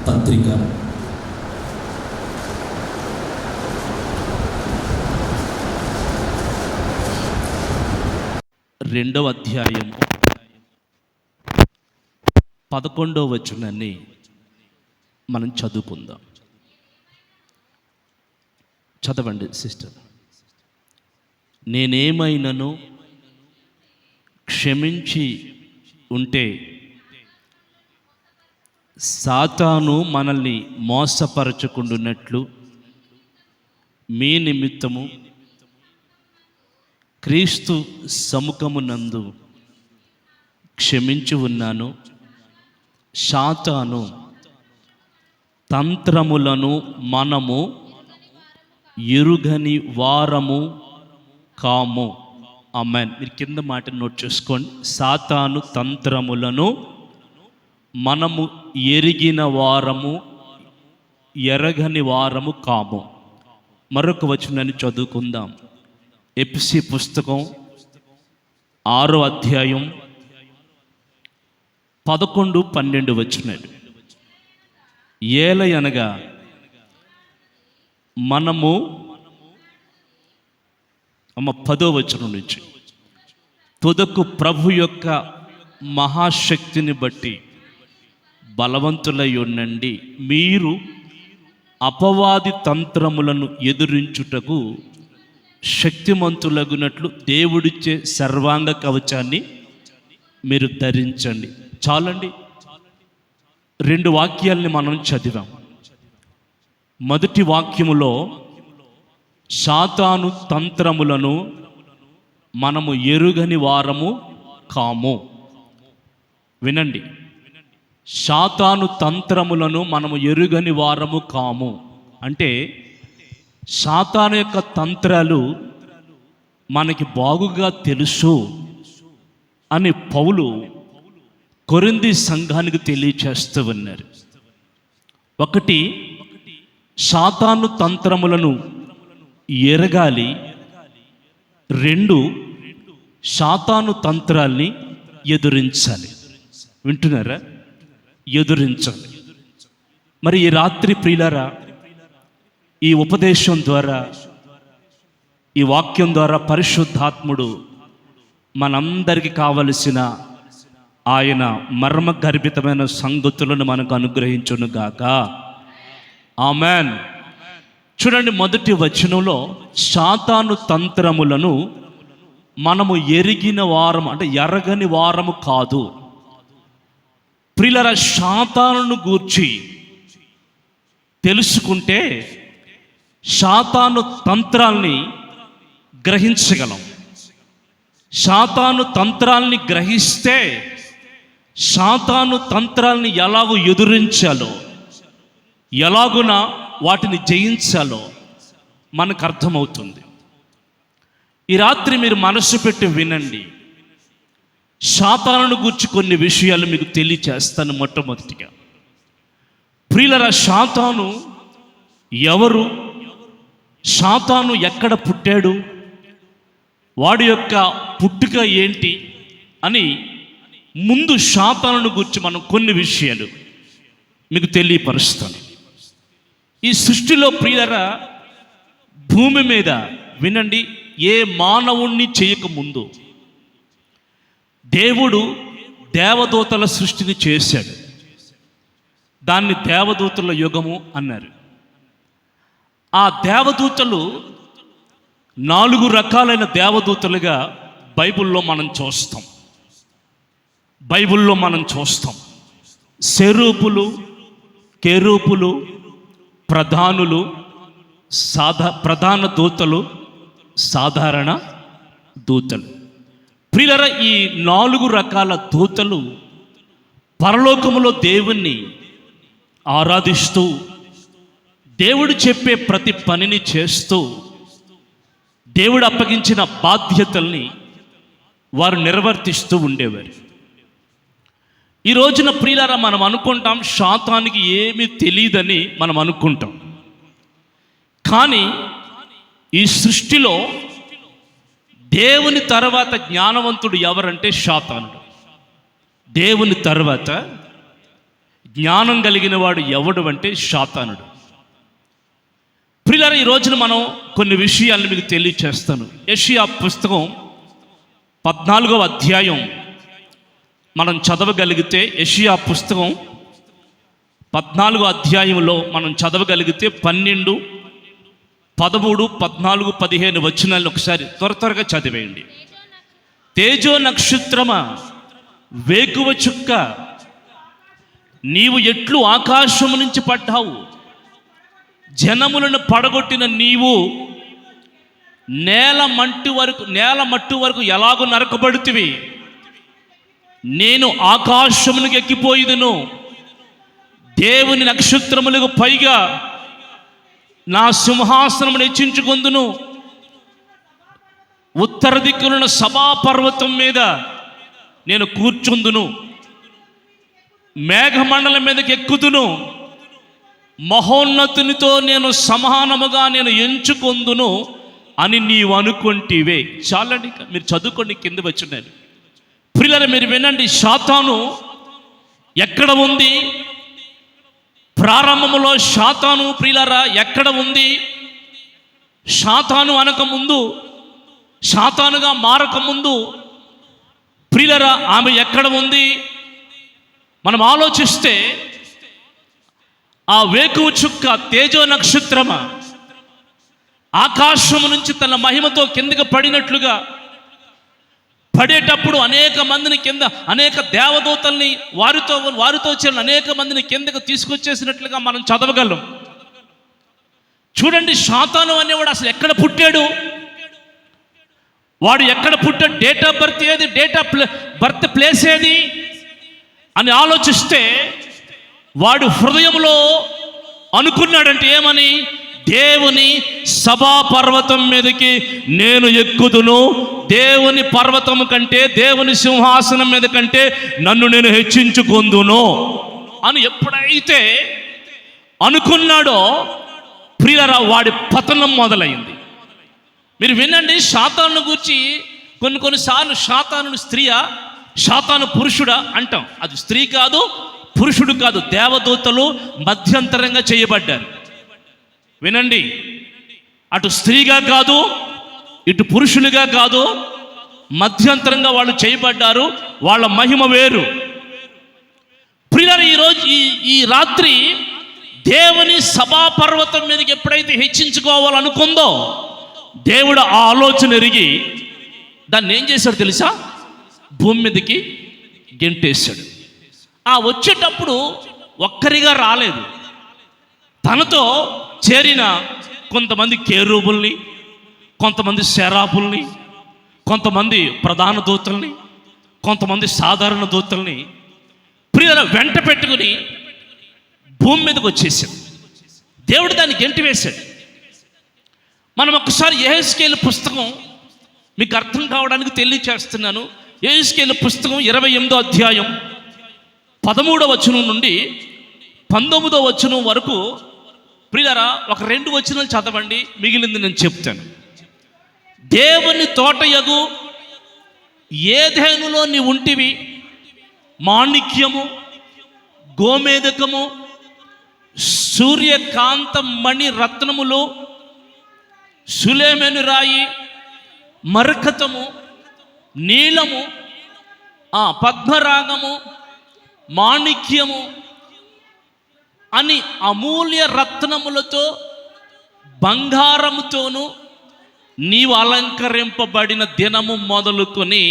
పత్రిక 2వ అధ్యాయం 11వ వచనాన్ని మనం చదువుకుందాం. చదవండి సిస్టర్. నేనేమైనను క్షమించి ఉంటే సాతాను మనల్ని మోసపరచుకుంటున్నట్లు మీ నిమిత్తము క్రీస్తు సముఖమునందు క్షమించి ఉన్నాను. సాతాను తంత్రములను మనము ఎరుగని వారము కాము. ఆమేన్. మీరు కింద మాట నోట్ చేసుకోండి. సాతాను తంత్రములను మనము ఎరిగిన వారము ఎరగని వారము కాము. మరొక వచనాన్ని చదువుకుందాం. ఎఫెసీ పుస్తకం 6వ అధ్యాయం 11, 12 వచనాలు. ఏలయనగా మనము 10వ వచనం నుంచి తుదకు ప్రభు యొక్క మహాశక్తిని బట్టి బలవంతులై ఉండండి. మీరు అపవాది తంత్రములను ఎదురించుటకు శక్తిమంతులగునట్లు దేవుడిచ్చే సర్వాంగ కవచాన్ని మీరు ధరించండి. చాలండి. 2 వాక్యాలని మనం చదివాం. మొదటి వాక్యములో సాతాను తంత్రములను మనము ఎరుగని వారము కాము. వినండి. సాతాను తంత్రములను మనము ఎరుగని వారము కాము అంటే సాతాను యొక్క తంత్రాలు మనకి బాగుగా తెలుసు అని పౌలు కొరింథీ సంఘానికి తెలియచేస్తూ ఉన్నారు. 1, సాతాను తంత్రములను ఎరగాలి. 2, సాతాను తంత్రాల్ని ఎదురించాలి. వింటున్నారా? ఎదురించాలి. మరి ఈ రాత్రి ప్రియులారా, ఈ ఉపదేశం ద్వారా, ఈ వాక్యం ద్వారా పరిశుద్ధాత్ముడు మనందరికీ కావలసిన ఆయన మర్మ గర్భితమైన సంగతులను మనకు అనుగ్రహించును గాక. ఆమేన్. చూడండి, మొదటి వచనంలో సాతాను తంత్రములను మనము ఎరిగిన వారం అంటే ఎరగని వారము కాదు. ప్రియులారా, సాతానును గూర్చి తెలుసుకుంటే సాతాను తంత్రాల్ని గ్రహించగలం. సాతాను తంత్రాల్ని గ్రహిస్తే సాతాను తంత్రాల్ని ఎలాగో ఎదురించాలో, ఎలాగున వాటిని జయించాలో మనకు అర్థమవుతుంది. ఈ రాత్రి మీరు మనసు పెట్టి వినండి. సాతానును గూర్చి కొన్ని విషయాలు మీకు తెలియచేస్తాను. మొట్టమొదటిగా ప్రియులారా, సాతాను ఎవరు? సాతాను ఎక్కడ పుట్టాడు? వాడి యొక్క పుట్టుక ఏంటి అని ముందు సాతానును గురించి మనం కొన్ని విషయాలు మీకు తెలియపరుస్తాను. ఈ సృష్టిలో ప్రియులారా, భూమి మీద వినండి, ఏ మానవుణ్ణి చేయకముందు దేవుడు దేవదూతల సృష్టిని చేశాడు. దాన్ని దేవదూతల యుగము అన్నారు. ఆ దేవదూతలు 4 రకాలైన దేవదూతలుగా బైబిల్లో మనం చూస్తాం. సెరూపులు, కెరూపులు, ప్రధానులు, ప్రధాన దూతలు, సాధారణ దూతలు. ప్రియులారా, ఈ 4 రకాల దూతలు పరలోకములో దేవుణ్ణి ఆరాధిస్తూ దేవుడు చెప్పే ప్రతి పనిని చేస్తూ దేవుడు అప్పగించిన బాధ్యతల్ని వారు నిర్వర్తిస్తూ ఉండేవారు. ఈ రోజున ప్రియులారా, మనం అనుకుంటాం సాతానికి ఏమీ తెలియదని మనం అనుకుంటాం. కానీ ఈ సృష్టిలో దేవుని తర్వాత జ్ఞానవంతుడు ఎవరంటే సాతానుడు. దేవుని తర్వాత జ్ఞానం కలిగిన వాడు ఎవడు అంటే సాతానుడు. ప్రియులారా, ఈ రోజున మనం కొన్ని విషయాలను మీకు తెలియచేస్తాను. యెషయా పుస్తకం 14వ అధ్యాయం మనం చదవగలిగితే, యెషయా పుస్తకం 14వ అధ్యాయంలో మనం చదవగలిగితే 12, 13, 14, 15 వచనాలను ఒకసారి త్వరగా చదివేయండి. తేజో నక్షత్రమా, వేకువ చుక్క, నీవు ఎట్లు ఆకాశము నుంచి పడ్డావు. జనములను పడగొట్టిన నీవు నేల మట్టు వరకు ఎలాగో నరకబడుతివి. నేను ఆకాశమునికి ఎక్కిపోయిదును, దేవుని నక్షత్రములకు పైగా నా సింహాసనమును హెచ్చించుకొందును. ఉత్తర దిక్కునున్న సభాపర్వతం మీద నేను కూర్చుందును, మేఘమండలం మీదకి ఎక్కుదును, మహోన్నతునితో నేను సమానముగా నేను ఎంచుకొందును అని నీవు అనుకుంటివే. చాలండి, మీరు చదువుకోండి, కింద వచ్చున్నాను. ప్రియులారా, మీరు వినండి, సాతాను ఎక్కడ ఉంది? ప్రారంభములో సాతాను ప్రియులారా ఎక్కడ ఉంది? సాతాను అనకముందు, సాతానుగా మారకముందు ప్రియులారా ఆమె ఎక్కడ ఉంది? మనం ఆలోచిస్తే ఆ వేకువ చుక్క, తేజో నక్షత్రమా, ఆకాశము నుంచి తన మహిమతో కిందకి పడినట్లుగా పడేటప్పుడు అనేక మందిని కింద, అనేక దేవదూతల్ని వారితో చేరిన అనేక మందిని కిందకు తీసుకొచ్చేసినట్లుగా మనం చదవగలం. చూడండి, సాతాను అనేవాడు అసలు ఎక్కడ పుట్టాడు? వాడు ఎక్కడ పుట్టాడు? డేట్ ఆఫ్ బర్త్ ఏది? బర్త్ ప్లేస్ ఏది అని ఆలోచిస్తే వాడు హృదయంలో అనుకున్నాడంటే ఏమని? దేవుని సభాపర్వతం మీదకి నేను ఎక్కుదును, దేవుని పర్వతము కంటే, దేవుని సింహాసనం మీద కంటే నన్ను నేను హెచ్చించుకొందును అని ఎప్పుడైతే అనుకున్నాడో ప్రియులారా వాడి పతనం మొదలైంది. మీరు వినండి, సాతాను గురించి కొన్నిసార్లు సాతాను స్త్రీయా, సాతాను పురుషుడా అంటాం. అది స్త్రీ కాదు, పురుషుడు కాదు, దేవదూతలు మధ్యంతరంగా చేయబడ్డారు. వినండి, అటు స్త్రీగా కాదు, ఇటు పురుషులుగా కాదు, మధ్యంతరంగా వాళ్ళు చేయబడ్డారు. వాళ్ళ మహిమ వేరు. ప్రియులారా, ఈరోజు ఈ రాత్రి దేవుని సభాపర్వతం మీదకి ఎప్పుడైతే హెచ్చించుకోవాలనుకుందో దేవుడు ఆ ఆలోచన ఎరిగి దాన్ని ఏం చేశాడు తెలుసా? భూమి మీదకి గెంటేశాడు. ఆ వచ్చేటప్పుడు ఒక్కరిగా రాలేదు, తనతో చేరిన కొంతమంది కేరూబుల్ని, కొంతమంది శరాపుల్ని, కొంతమంది ప్రధాన దూతల్ని, కొంతమంది సాధారణ దూతల్ని ప్రియుల వెంట పెట్టుకుని భూమి మీదకి వచ్చేసాడు. దేవుడు దాన్ని గెంటి వేశాడు. మనం ఒకసారి యెహెజ్కేలు పుస్తకం మీకు అర్థం కావడానికి తెలియచేస్తున్నాను. యెహెజ్కేలు పుస్తకం 28వ అధ్యాయం 13వ వచనం నుండి 19వ వచనం వరకు ప్రియులారా ఒక 2 వచనాలు చదవండి, మిగిలింది నేను చెప్తాను. దేవుని తోటయగు ఏదెనులో నీ ఉంటివి, మాణిక్యము, గోమేదకము, సూర్యకాంత మణి రత్నములు, సులేమెను రాయి, మరకతము, నీలము, పద్మరాగము, మాణిక్యము అని అమూల్య రత్నములతో బంగారముతోను నీవు అలంకరింపబడిన దినము మొదలుకొని,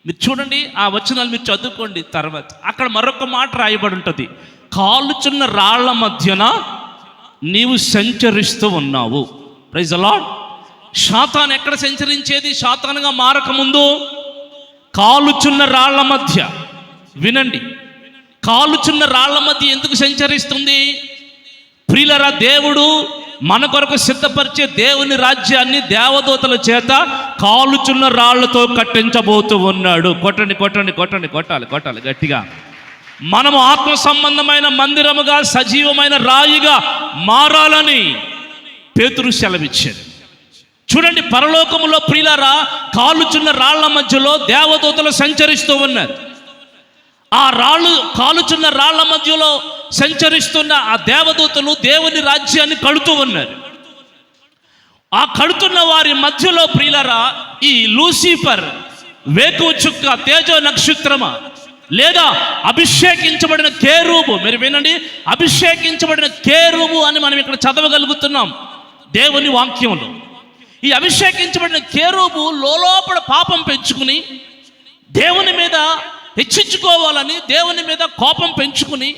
మీరు చూడండి ఆ వచనాలు మీరు చదువుకోండి. తర్వాత అక్కడ మరొక మాట రాయబడి ఉంటుంది, కాలుచున్న రాళ్ల మధ్యన నీవు సంచరిస్తూ ఉన్నావు. Praise the lord. సాతాను ఎక్కడ సంచరించేది? సాతానుగా మారకముందు కాలుచున్న రాళ్ల మధ్య. వినండి, కాలుచున్న రాళ్ల మధ్య ఎందుకు సంచరిస్తుంది? ప్రియులారా, దేవుడు మన కొరకు సిద్ధపరిచే దేవుని రాజ్యాన్ని దేవదూతల చేత కాలుచున్న రాళ్లతో కట్టించబోతూ ఉన్నాడు. కొట్టండి కొట్టండి కొట్టండి, కొట్టాలి కొట్టాలి గట్టిగా. మనము ఆత్మ సంబంధమైన మందిరముగా, సజీవమైన రాయిగా మారాలని పేతురు సెలవిచ్చాడు. చూడండి, పరలోకములో ప్రియులారా కాలుచున్న రాళ్ల మధ్యలో దేవదూతలు సంచరిస్తూ ఉన్నారు. ఆ రాళ్ళు కాలుచున్న రాళ్ల మధ్యలో సంచరిస్తున్న ఆ దేవదూతలు దేవుని రాజ్యాన్ని కడుతూ ఉన్నారు. ఆ కడుతున్న వారి మధ్యలో ప్రియులారా, ఈ లూసిఫర్, వేకువ చుక్క, తేజో నక్షత్రమ, లేదా అభిషేకించబడిన కేరూబు, మీరు వినండి, అభిషేకించబడిన కేరూబు అని మనం ఇక్కడ చదవగలుగుతున్నాం దేవుని వాక్యంలో. ఈ అభిషేకించబడిన కేరూబు లోపల పాపం పెంచుకుని దేవుని మీద హెచ్చించుకోవాలని, దేవుని మీద కోపం పెంచుకుని,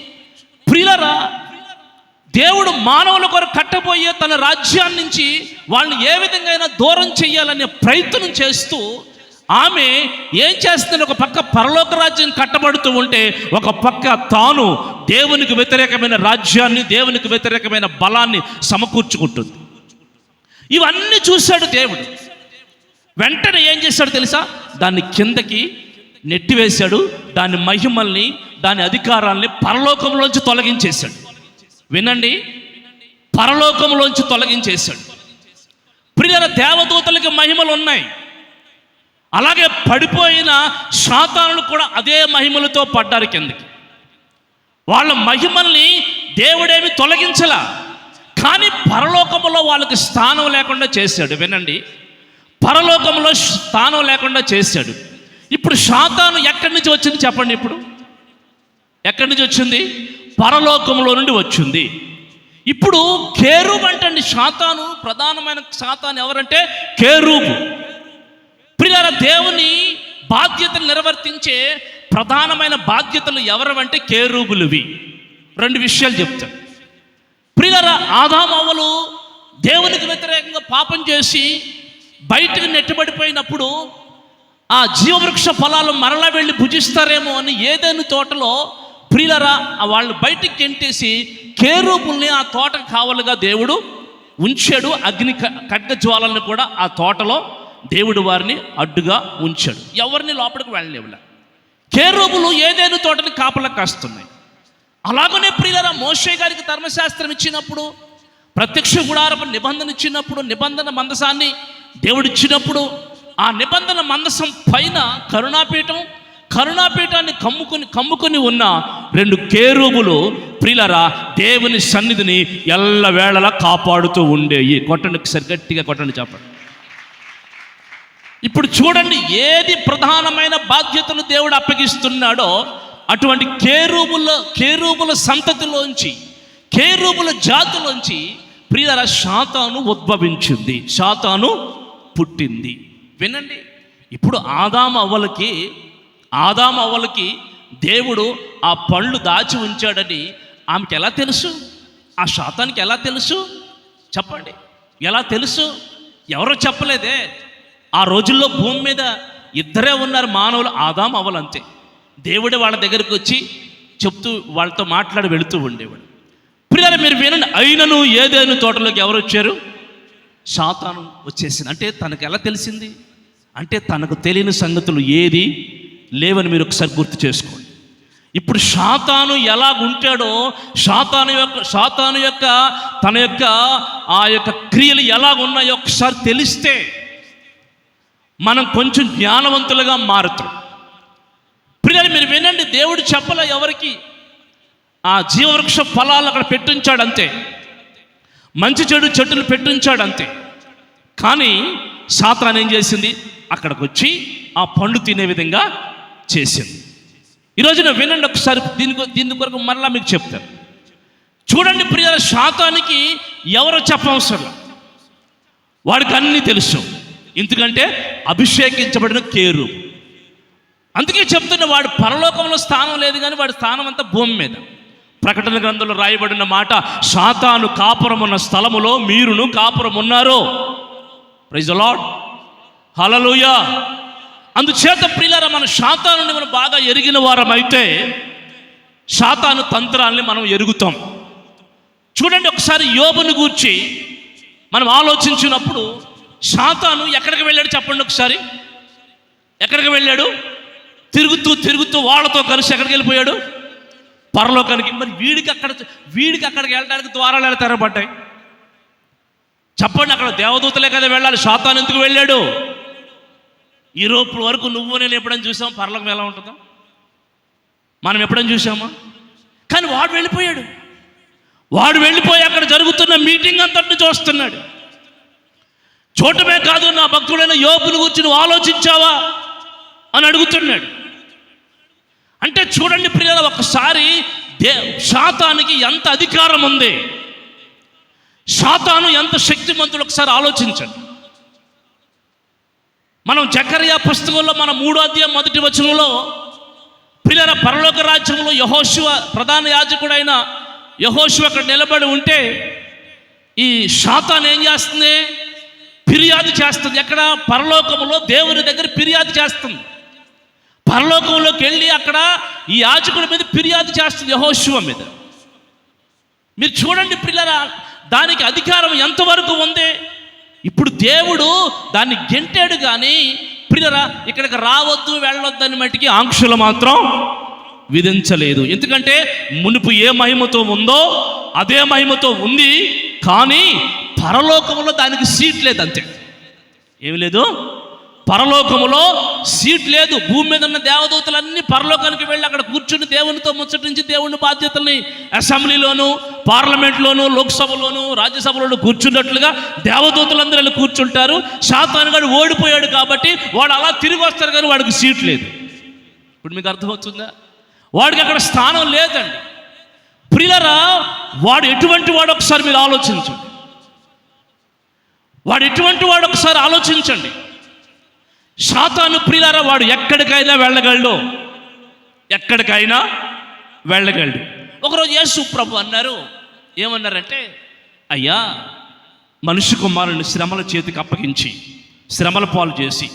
ప్రియులారా, దేవుడు మానవుల కొరకు కట్టబోయే తన రాజ్యాన్ని నుంచి వాళ్ళని ఏ విధంగా దూరం చేయాలనే ప్రయత్నం చేస్తూ ఆమె ఏం చేస్తుంది? ఒక పక్క పరలోక రాజ్యం కట్టబడుతూ ఉంటే, ఒక పక్క తాను దేవునికి వ్యతిరేకమైన రాజ్యాన్ని, దేవునికి వ్యతిరేకమైన బలాన్ని సమకూర్చుకుంటుంది. ఇవన్నీ చూశాడు దేవుడు. వెంటనే ఏం చేశాడు తెలుసా? దాన్ని కిందకి నెట్టివేశాడు. దాని మహిమల్ని, దాని అధికారాల్ని పరలోకంలోంచి తొలగించేశాడు. వినండి, పరలోకంలోంచి తొలగించేశాడు. ప్రియుల, దేవదూతలకి మహిమలు ఉన్నాయి, అలాగే పడిపోయిన సాతానులు కూడా అదే మహిమలతో పడ్డారు కిందకి. వాళ్ళ మహిమల్ని దేవుడేమి తొలగించలా, కానీ పరలోకములో వాళ్ళకి స్థానం లేకుండా చేశాడు. వినండి, పరలోకంలో స్థానం లేకుండా చేశాడు. ఇప్పుడు సాతాను ఎక్కడి నుంచి వచ్చింది చెప్పండి? ఇప్పుడు ఎక్కడి నుంచి వచ్చింది? పరలోకంలో నుండి వచ్చింది. ఇప్పుడు కేరూబు అంటండి సాతాను, ప్రధానమైన సాతాను ఎవరంటే కేరూబు. ప్రియులారా, దేవుని బాధ్యతలు నిర్వర్తించే ప్రధానమైన బాధ్యతలు ఎవరంటే కేరూబులువి. రెండు విషయాలు చెప్తాను. ప్రియులారా, ఆదామవ్వలు దేవునికి వ్యతిరేకంగా పాపం చేసి బయటకు నెట్టబడిపోయినప్పుడు ఆ జీవవృక్ష ఫలాలు మరలా వెళ్ళి భుజిస్తారేమో అని ఏదైనా తోటలో ప్రియులారా వాళ్ళు బయటికి గెంటేసి కేరూబుల్ని ఆ తోటకు కావలుగా దేవుడు ఉంచాడు. అగ్ని ఖడ్గ జ్వాలలను కూడా ఆ తోటలో దేవుడు వారిని అడ్డుగా ఉంచాడు. ఎవరిని లోపలికి వెళ్ళలేవులే. కేరూబులు ఏదైనా తోటని కాపలా కాస్తున్నాయి. అలాగనే ప్రియులారా, మోషే గారికి ధర్మశాస్త్రం ఇచ్చినప్పుడు, ప్రత్యక్ష గుడారపు నిబంధన ఇచ్చినప్పుడు, నిబంధన మందసాన్ని దేవుడు ఇచ్చినప్పుడు, ఆ నిబంధన మందసం పైన కరుణాపీఠాన్ని కమ్ముకొని ఉన్న రెండు కేరూబులు ప్రియులారా దేవుని సన్నిధిని ఎల్లవేళలా కాపాడుతూ ఉండేవి. కొట్టండి, గట్టిగా కొట్టండి, చెప్పండి. ఇప్పుడు చూడండి, ఏది ప్రధానమైన బాధ్యతలు దేవుడు అప్పగిస్తున్నాడో అటువంటి కేరూబుల సంతతిలోంచి, కేరూబుల జాతిలోంచి ప్రియులారా సాతాను ఉద్భవించింది, సాతాను పుట్టింది. వినండి, ఇప్పుడు ఆదాము అవ్వలకి దేవుడు ఆ పళ్ళు దాచి ఉంచాడని ఆమెకి ఎలా తెలుసు? ఆ సాతానికి ఎలా తెలుసు చెప్పండి? ఎలా తెలుసు? ఎవరో చెప్పలేదే. ఆ రోజుల్లో భూమి మీద ఇద్దరే ఉన్నారు మానవులు, ఆదాము అవ్వలు, అంతే. దేవుడు వాళ్ళ దగ్గరికి వచ్చి చెప్తూ వాళ్ళతో మాట్లాడి వెళుతూ ఉండేవాడు. ప్రియులారా, మీరు వినండి, అయినను ఏదైనా తోటలోకి ఎవరు వచ్చారు? సాతాను వచ్చేసింది. అంటే తనకు ఎలా తెలిసింది? అంటే తనకు తెలియని సంగతులు ఏది లేవని మీరు ఒకసారి గుర్తు చేసుకోండి. ఇప్పుడు సాతాను ఎలాగుంటాడో, సాతాను యొక్క తన యొక్క ఆ యొక్క క్రియలు ఎలాగున్నాయో ఒకసారి తెలిస్తే మనం కొంచెం జ్ఞానవంతులుగా మారుతాం. ప్రియులారా, మీరు వినండి, దేవుడు చెప్పలే ఎవరికి, ఆ జీవవృక్ష ఫలాలు అక్కడ పెట్టించాడు అంతే, మంచి చెడు చెట్టులు పెట్టించాడు అంతే. కానీ సాతాను ఏం చేసింది? అక్కడికి వచ్చి ఆ పండు తినే విధంగా చేసింది. ఈరోజున వినండి ఒకసారి, దీని కొరకు మరలా మీకు చెప్తాను. చూడండి ప్రియులారా, సాతానికి ఎవరో చెప్పవసరం, వాడికి అన్నీ తెలుసు. ఎందుకంటే అభిషేకించబడిన కేరూబు. అందుకే చెప్తున్న, వాడు పరలోకంలో స్థానం లేదు, కానీ వాడి స్థానం అంతా భూమి మీద. ప్రకటన గ్రంథంలో రాయబడిన మాట, సాతాను కాపురం ఉన్న స్థలములో మీరును కాపురం ఉన్నారు. ప్రైజ్ ది లార్డ్, హల్లెలూయా. అందుచేత ప్రియులారా, మన సాతానుని మనం బాగా ఎరిగిన వారం అయితే సాతాను తంత్రాల్ని మనం ఎరుగుతాం. చూడండి ఒకసారి యోబుని గూర్చి మనం ఆలోచించినప్పుడు, సాతాను ఎక్కడికి వెళ్ళాడు చెప్పండి ఒకసారి? ఎక్కడికి వెళ్ళాడు? తిరుగుతూ వాళ్ళతో కలిసి ఎక్కడికి వెళ్ళిపోయాడు? పరలోకానికి. మరి వీడికి అక్కడికి వెళ్ళడానికి ద్వారాలు ఎలా తెరబడ్డాయి చెప్పండి? అక్కడ దేవదూతలే కదా వెళ్ళాలి, సాతాను ఎందుకు వెళ్ళాడు? ఈరోజు వరకు నువ్వు నేను ఎప్పుడైనా చూసాం పరలోకం ఎలా ఉంటుందో? మనం ఎప్పుడైనా చూసామా? కానీ వాడు వెళ్ళిపోయాడు. వాడు వెళ్ళిపోయి అక్కడ జరుగుతున్న మీటింగ్ అంతటిని చూస్తున్నాడు. చూడటమే కాదు, నా భక్తుడైన యోబుని గురించి నువ్వు ఆలోచించావా అని అడుగుతున్నాడు. అంటే చూడండి ప్రియుల, ఒకసారి సాతానుకి ఎంత అధికారం ఉంది, సాతాను ఎంత శక్తిమంతుడు ఒకసారి ఆలోచించండి. మనం జకర్యా పుస్తకంలో మన 3వ అధ్యాయం 1వ వచనంలో ప్రియుల, పరలోక రాజ్యంలో యెహోషువ ప్రధాన యాజకుడైన యెహోషువ అక్కడ నిలబడి ఉంటే ఈ సాతాను ఏం చేస్తుంది? ఫిర్యాదు చేస్తుంది. ఎక్కడ? పరలోకములో దేవుని దగ్గర ఫిర్యాదు చేస్తుంది. పరలోకంలోకి వెళ్ళి అక్కడ ఈ యాజకుడి మీద ఫిర్యాదు చేస్తుంది, యెహోషువ మీద. మీరు చూడండి ప్రియులారా, దానికి అధికారం ఎంతవరకు ఉంది. ఇప్పుడు దేవుడు దాన్ని గెంటాడు, కానీ ప్రియులారా ఇక్కడికి రావద్దు వెళ్ళొద్దని మట్టికి ఆంక్షలు మాత్రం విధించలేదు. ఎందుకంటే మునుపు ఏ మహిమతో ఉందో అదే మహిమతో ఉంది, కానీ పరలోకంలో దానికి సీట్ లేదు. అంతే, ఏమి లేదు. పరలోకములో సీట్ లేదు. భూమి మీద ఉన్న దేవదూతలన్నీ పరలోకానికి వెళ్ళి అక్కడ కూర్చుని దేవునితో ముచ్చటించి దేవుని బాధ్యతల్ని అసెంబ్లీలోను, పార్లమెంట్లోను, లోక్సభలోను, రాజ్యసభలోను కూర్చున్నట్లుగా దేవదూతలందరూ వెళ్ళి కూర్చుంటారు. సాతాను గాడు ఓడిపోయాడు కాబట్టి వాడు అలా తిరిగి వస్తారు, కానీ వాడికి సీట్ లేదు. ఇప్పుడు మీకు అర్థమవుతుందా? వాడికి అక్కడ స్థానం లేదండి. ప్రియులరా, వాడు ఎటువంటి వాడు ఒకసారి మీరు ఆలోచించండి. వాడు ఎటువంటి వాడు ఒకసారి ఆలోచించండి. సాతాను ప్రియులారా, వాడు ఎక్కడికైనా వెళ్ళగలడు, ఎక్కడికైనా వెళ్ళగలడు. ఒకరోజు యేసు ప్రభు అన్నారు, ఏమన్నారంటే, అయ్యా, మనుష్య కుమారుని శ్రమల చేతికి అప్పగించి, శ్రమల పాలు చేసి,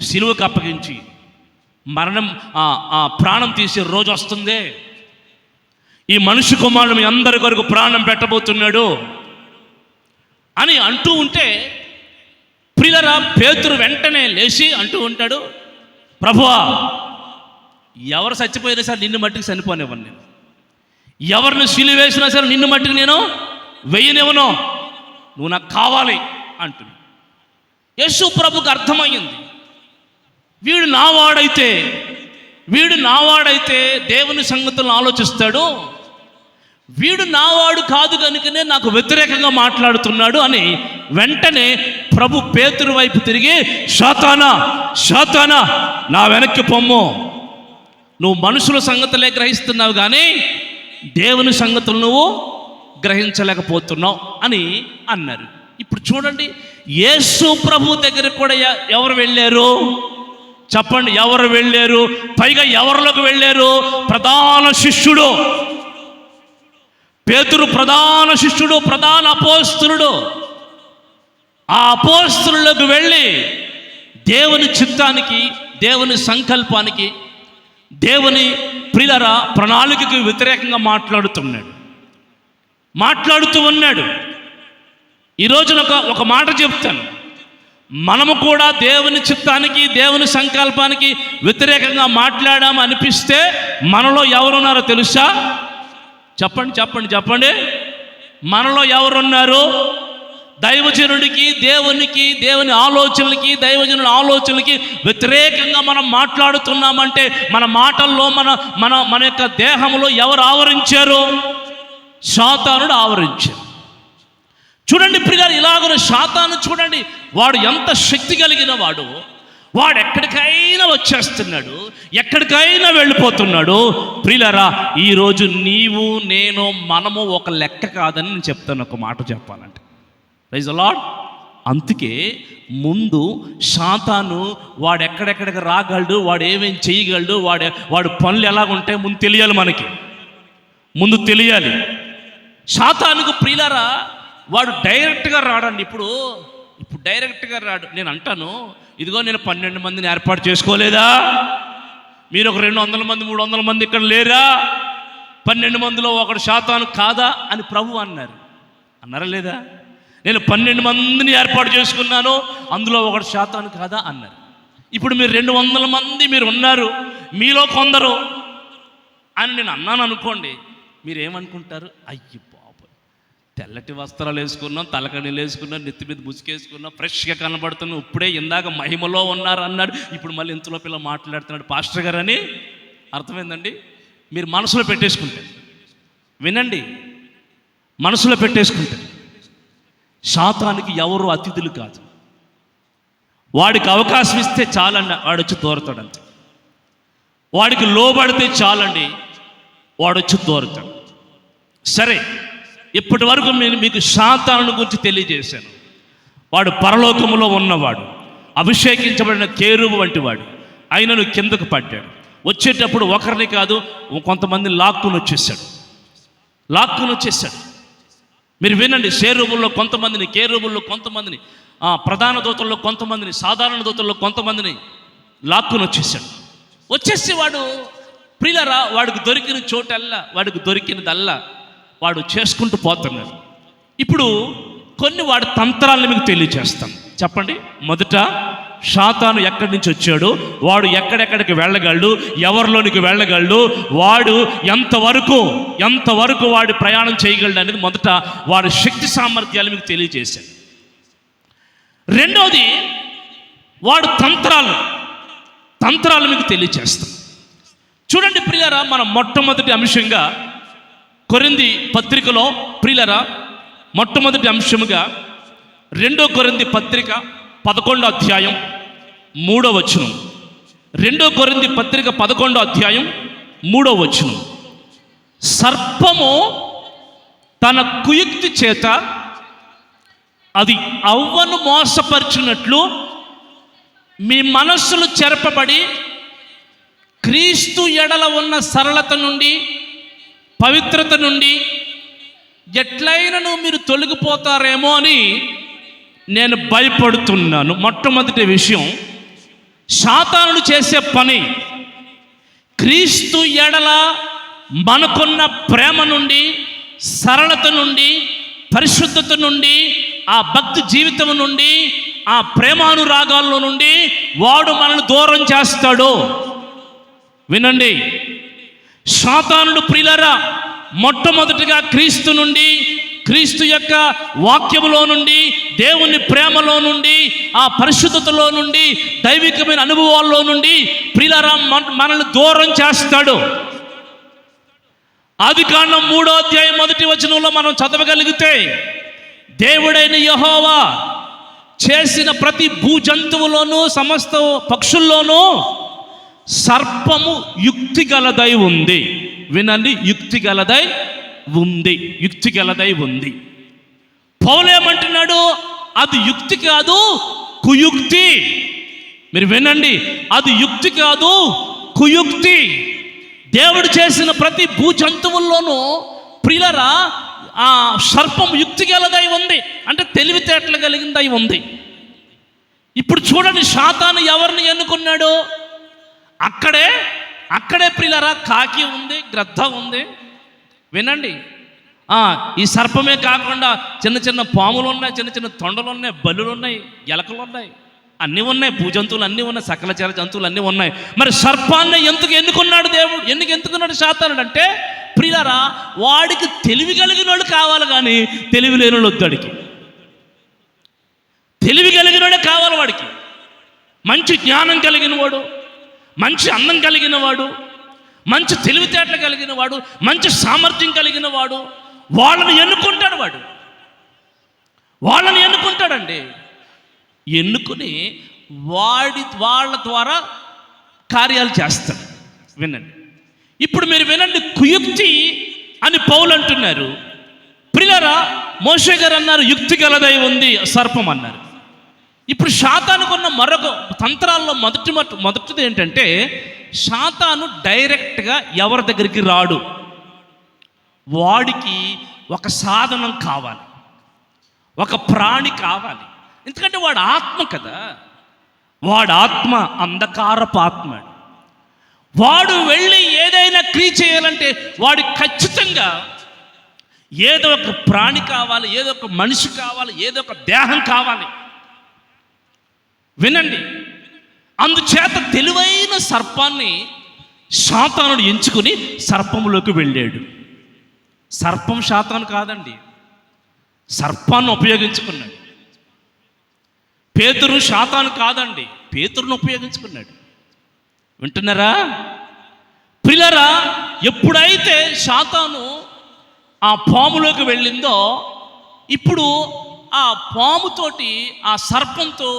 సిలువకు అప్పగించి మరణం ప్రాణం తీసే రోజు వస్తుందే, ఈ మనుష్య కుమారుడు మీ అందరి కొరకు ప్రాణం పెట్టబోతున్నాడు అని అంటూ ఉంటే, ప్రియులరా, పేతురు వెంటనే లేచి అంటూ ఉంటాడు, ప్రభువా, ఎవరు చచ్చిపోయినా సరే నిన్ను మట్టికి చనిపోనివ్వను నేను, ఎవరిని సిలువ వేసినా సరే నిన్ను మట్టికి నేను వెయ్యనివ్వను, నువ్వు నాకు కావాలి అంటున్నాడు. యేసు ప్రభుకు అర్థమయ్యింది, వీడు నావాడైతే దేవుని సంగతులను ఆలోచిస్తాడు, వీడు నావాడు కాదు కనుకనే నాకు వ్యతిరేకంగా మాట్లాడుతున్నాడు అని వెంటనే ప్రభు పేతురు వైపు తిరిగి, సాతానా నా వెనక్కి పొమ్ము, నువ్వు మనుషుల సంగతులే గ్రహిస్తున్నావు కానీ దేవుని సంగతులు నువ్వు గ్రహించలేకపోతున్నావు అని అన్నారు. ఇప్పుడు చూడండి, యేసు ప్రభు దగ్గర కూడా ఎవరు వెళ్ళారు చెప్పండి? ఎవరు వెళ్ళారు? పైగా ఎవరిలోకి వెళ్ళారు? ప్రధాన శిష్యుడు పేతురు, ప్రధాన శిష్యుడు, ప్రధాన అపోస్తలుడు. ఆ అపోస్తలులకు వెళ్ళి దేవుని చిత్తానికి, దేవుని సంకల్పానికి, దేవుని ప్రియుల ప్రణాళికకు వ్యతిరేకంగా మాట్లాడుతూ ఉన్నాడు. ఈరోజు ఒక మాట చెప్తాను, మనము కూడా దేవుని చిత్తానికి, దేవుని సంకల్పానికి వ్యతిరేకంగా మాట్లాడాము అనిపిస్తే మనలో ఎవరున్నారో తెలుసా? చెప్పండి. మనలో ఎవరున్నారు? దైవజనుడికి, దేవుని ఆలోచనలకి, దైవజనుడి ఆలోచనలకి వ్యతిరేకంగా మనం మాట్లాడుతున్నామంటే మన మాటల్లో, మన యొక్క దేహంలో ఎవరు ఆవరించారు? సాతానుడు ఆవరించారు. చూడండి ప్రియులారా, ఇలాగ సాతాను చూడండి, వాడు ఎంత శక్తి కలిగిన వాడు ఎక్కడికైనా వచ్చేస్తున్నాడు, ఎక్కడికైనా వెళ్ళిపోతున్నాడు. ప్రియులారా, ఈరోజు నీవు, నేను, మనము ఒక లెక్క కాదని నేను చెప్తాను. ఒక మాట చెప్పాలంటే, ప్రైజ్ ది లార్డ్. అందుకే ముందు సాతాను వాడు ఎక్కడెక్కడికి రాగలడు, వాడు ఏమేం చేయగలడు, వాడు పనులు ఎలాగుంటాయి ముందు తెలియాలి, ముందు తెలియాలి. సాతానుకు ప్రియులారా, వాడు డైరెక్ట్గా రాడండి. ఇప్పుడు డైరెక్ట్గా రాడు. నేను అంటాను, ఇదిగో నేను 12 మందిని ఏర్పాటు చేసుకోలేదా? మీరు ఒక 200 మంది 300 మంది ఇక్కడ లేరా? 12 మందిలో ఒకడు సాతాను కాదా అని ప్రభు అన్నారా లేదా? నేను 12 మందిని ఏర్పాటు చేసుకున్నాను, అందులో ఒకడు సాతాను కాదా అన్నారు. ఇప్పుడు మీరు 200 మంది మీరు ఉన్నారు, మీలో కొందరు అని నేను అన్నాను అనుకోండి, మీరు ఏమనుకుంటారు? అయ్యి బాబు, తెల్లటి వస్త్రాలు వేసుకున్నాం, తలకణీలు వేసుకున్నాం, నెత్తి మీద ముసుకేసుకున్నాం, ఫ్రెష్గా కనబడుతున్నాం, ఇప్పుడే ఇందాక మహిమలో ఉన్నారు అన్నాడు, ఇప్పుడు మళ్ళీ ఇంతలో పిల్ల మాట్లాడుతున్నాడు పాస్టర్ గారు అని. అర్థమైందండి? మీరు మనసులో పెట్టేసుకుంటే, వినండి, మనసులో పెట్టేసుకుంటే సాతానికి ఎవరు అతిథులు కాదు. వాడికి అవకాశం ఇస్తే చాలండి, వాడొచ్చి దూరతాడంతే. వాడికి లోబడితే చాలండి, వాడొచ్చి దూరతాడు. సరే, ఇప్పటి వరకు నేను మీకు సాతాను గురించి తెలియజేశాను. వాడు పరలోకములో ఉన్నవాడు, అభిషేకించబడిన కేరువు వంటి వాడు. ఆయనను కిందకు పడ్డాడు. వచ్చేటప్పుడు ఒకరిని కాదు, కొంతమంది లాక్కుని వచ్చేసాడు. మీరు వినండి, షేరువుల్లో కొంతమందిని, కేరువుల్లో కొంతమందిని, ప్రధాన దూతల్లో కొంతమందిని, సాధారణ దూతల్లో కొంతమందిని లాక్కుని వచ్చేసి వాడు ప్రియులరా, వాడికి దొరికిన చోటల్లా, వాడికి దొరికినదల్లా వాడు చేసుకుంటూ పోతున్నాడు. ఇప్పుడు కొన్ని వాడి తంత్రాలను మీకు తెలియజేస్తాను. చెప్పండి. మొదట, సాతాను ఎక్కడి నుంచి వచ్చాడు, వాడు ఎక్కడెక్కడికి వెళ్ళగలడు, ఎవరిలోనికి వెళ్ళగలడు, వాడు ఎంతవరకు వాడు ప్రయాణం చేయగలడు అనేది మొదట వాడి శక్తి సామర్థ్యాలు మీకు తెలియజేశాను. రెండవది, వాడు తంత్రాలు మీకు తెలియజేస్తాం. చూడండి ప్రియులారా, మన మొట్టమొదటి అంశంగా కొరింథీ పత్రికలో ప్రియులారా, మొట్టమొదటి అంశముగా 2 కొరింథీ పత్రిక 11వ అధ్యాయం 3వ వచనం. 2 కొరింథీ పత్రిక 11వ అధ్యాయం 3వ వచనం. సర్పము తన కుయుక్తి చేత అది అవ్వను మోసపరిచినట్లు మీ మనస్సులు చెరపబడి క్రీస్తు ఎడల ఉన్న సరళత నుండి, పవిత్రత నుండి ఎట్లయినను మీరు తొలగిపోతారేమో అని నేను భయపడుతున్నాను. మొట్టమొదటి విషయం, సాతానుడు చేసే పని క్రీస్తు ఎడల మనకున్న ప్రేమ నుండి, సరళత నుండి, పరిశుద్ధత నుండి, ఆ భక్తి జీవితం నుండి, ఆ ప్రేమానురాగాల్లో నుండి వాడు మనల్ని దూరం చేస్తాడు. వినండి, సాతానుడు ప్రియులారా మొట్టమొదటిగా క్రీస్తు నుండి, క్రీస్తు యొక్క వాక్యములో నుండి, దేవుని ప్రేమలో నుండి, ఆ పరిశుద్ధతలో నుండి, దైవికమైన అనుభవాల్లో నుండి ప్రియులారా మనల్ని దూరం చేస్తాడు. ఆదికాండం 3వ అధ్యాయం 1వ వచనంలో మనం చదవగలిగితే, దేవుడైన యెహోవా చేసిన ప్రతి భూజంతువులోనూ సమస్త పక్షుల్లోనూ సర్పము యుక్తి గలదై ఉంది. వినండి, యుక్తి గలదై ఉంది. పౌలేమంటున్నాడు, అది యుక్తి కాదు, కుయుక్తి. మీరు వినండి, అది యుక్తి కాదు, కుయుక్తి. దేవుడు చేసిన ప్రతి భూజంతువుల్లోనూ ప్రియులరా ఆ సర్పం యుక్తి గలదై ఉంది, అంటే తెలివితేటలు కలిగిందై ఉంది. ఇప్పుడు చూడండి, సాతాను ఎవరిని ఎన్నుకున్నాడు? అక్కడే ప్రియులరా కాకి ఉంది, గ్రద్ద ఉంది. వినండి, ఈ సర్పమే కాకుండా చిన్న చిన్న పాములు ఉన్నాయి, చిన్న చిన్న తొండలు ఉన్నాయి, బల్లులు ఉన్నాయి, ఎలకలు ఉన్నాయి, అన్నీ ఉన్నాయి, భూజంతువులు అన్నీ ఉన్నాయి, సకల చర జంతువులు అన్నీ ఉన్నాయి. మరి సర్పాన్ని ఎందుకు ఎన్నుకున్నాడు దేవుడు? ఎందుకున్నాడు సాతానుడు అంటే ప్రియులారా, వాడికి తెలివి కలిగిన వాళ్ళు కావాలి, కానీ తెలివి లేని వాళ్ళు వద్దు. వాడికి తెలివి కలిగిన వాడే కావాలి. వాడికి మంచి జ్ఞానం కలిగిన వాడు, మంచి అందం కలిగిన వాడు, మంచి తెలివితేటలు కలిగిన వాడు, మంచి సామర్థ్యం కలిగిన వాడు, వాళ్ళని ఎన్నుకుంటాడండి. ఎన్నుకుని వాళ్ళ ద్వారా కార్యాలు చేస్తాడు. వినండి, ఇప్పుడు మీరు వినండి, కుయుక్తి అని పౌలు అంటున్నారు. ప్రియులారా, మోషే గారు అన్నారు యుక్తి గలదై ఉంది సర్పం అన్నారు. ఇప్పుడు సాతానుకున్న మరొక తంత్రాల్లో మొదటిది ఏంటంటే, సాతాను డైరెక్ట్గా ఎవరి దగ్గరికి రాడు. వాడికి ఒక సాధనం కావాలి, ఒక ప్రాణి కావాలి. ఎందుకంటే వాడు ఆత్మ కదా, వాడు ఆత్మ, అంధకారపు ఆత్మ. వాడు వెళ్ళి ఏదైనా క్రియ చేయాలంటే వాడికి ఖచ్చితంగా ఏదో ఒక ప్రాణి కావాలి, ఏదో ఒక మనిషి కావాలి, ఏదో ఒక దేహం కావాలి. వినండి, అందుచేత తెలివైన సర్పాన్ని సాతానుడు ఎంచుకుని సర్పంలోకి వెళ్ళాడు. సర్పం సాతాను కాదండి, సర్పాన్ని ఉపయోగించుకున్నాడు. పేతురు సాతాను కాదండి, పేతురును ఉపయోగించుకున్నాడు. వింటున్నారా? ప్రియులారా, ఎప్పుడైతే సాతాను ఆ పాములోకి వెళ్ళిందో, ఇప్పుడు ఆ పాముతోటి, ఆ సర్పంతో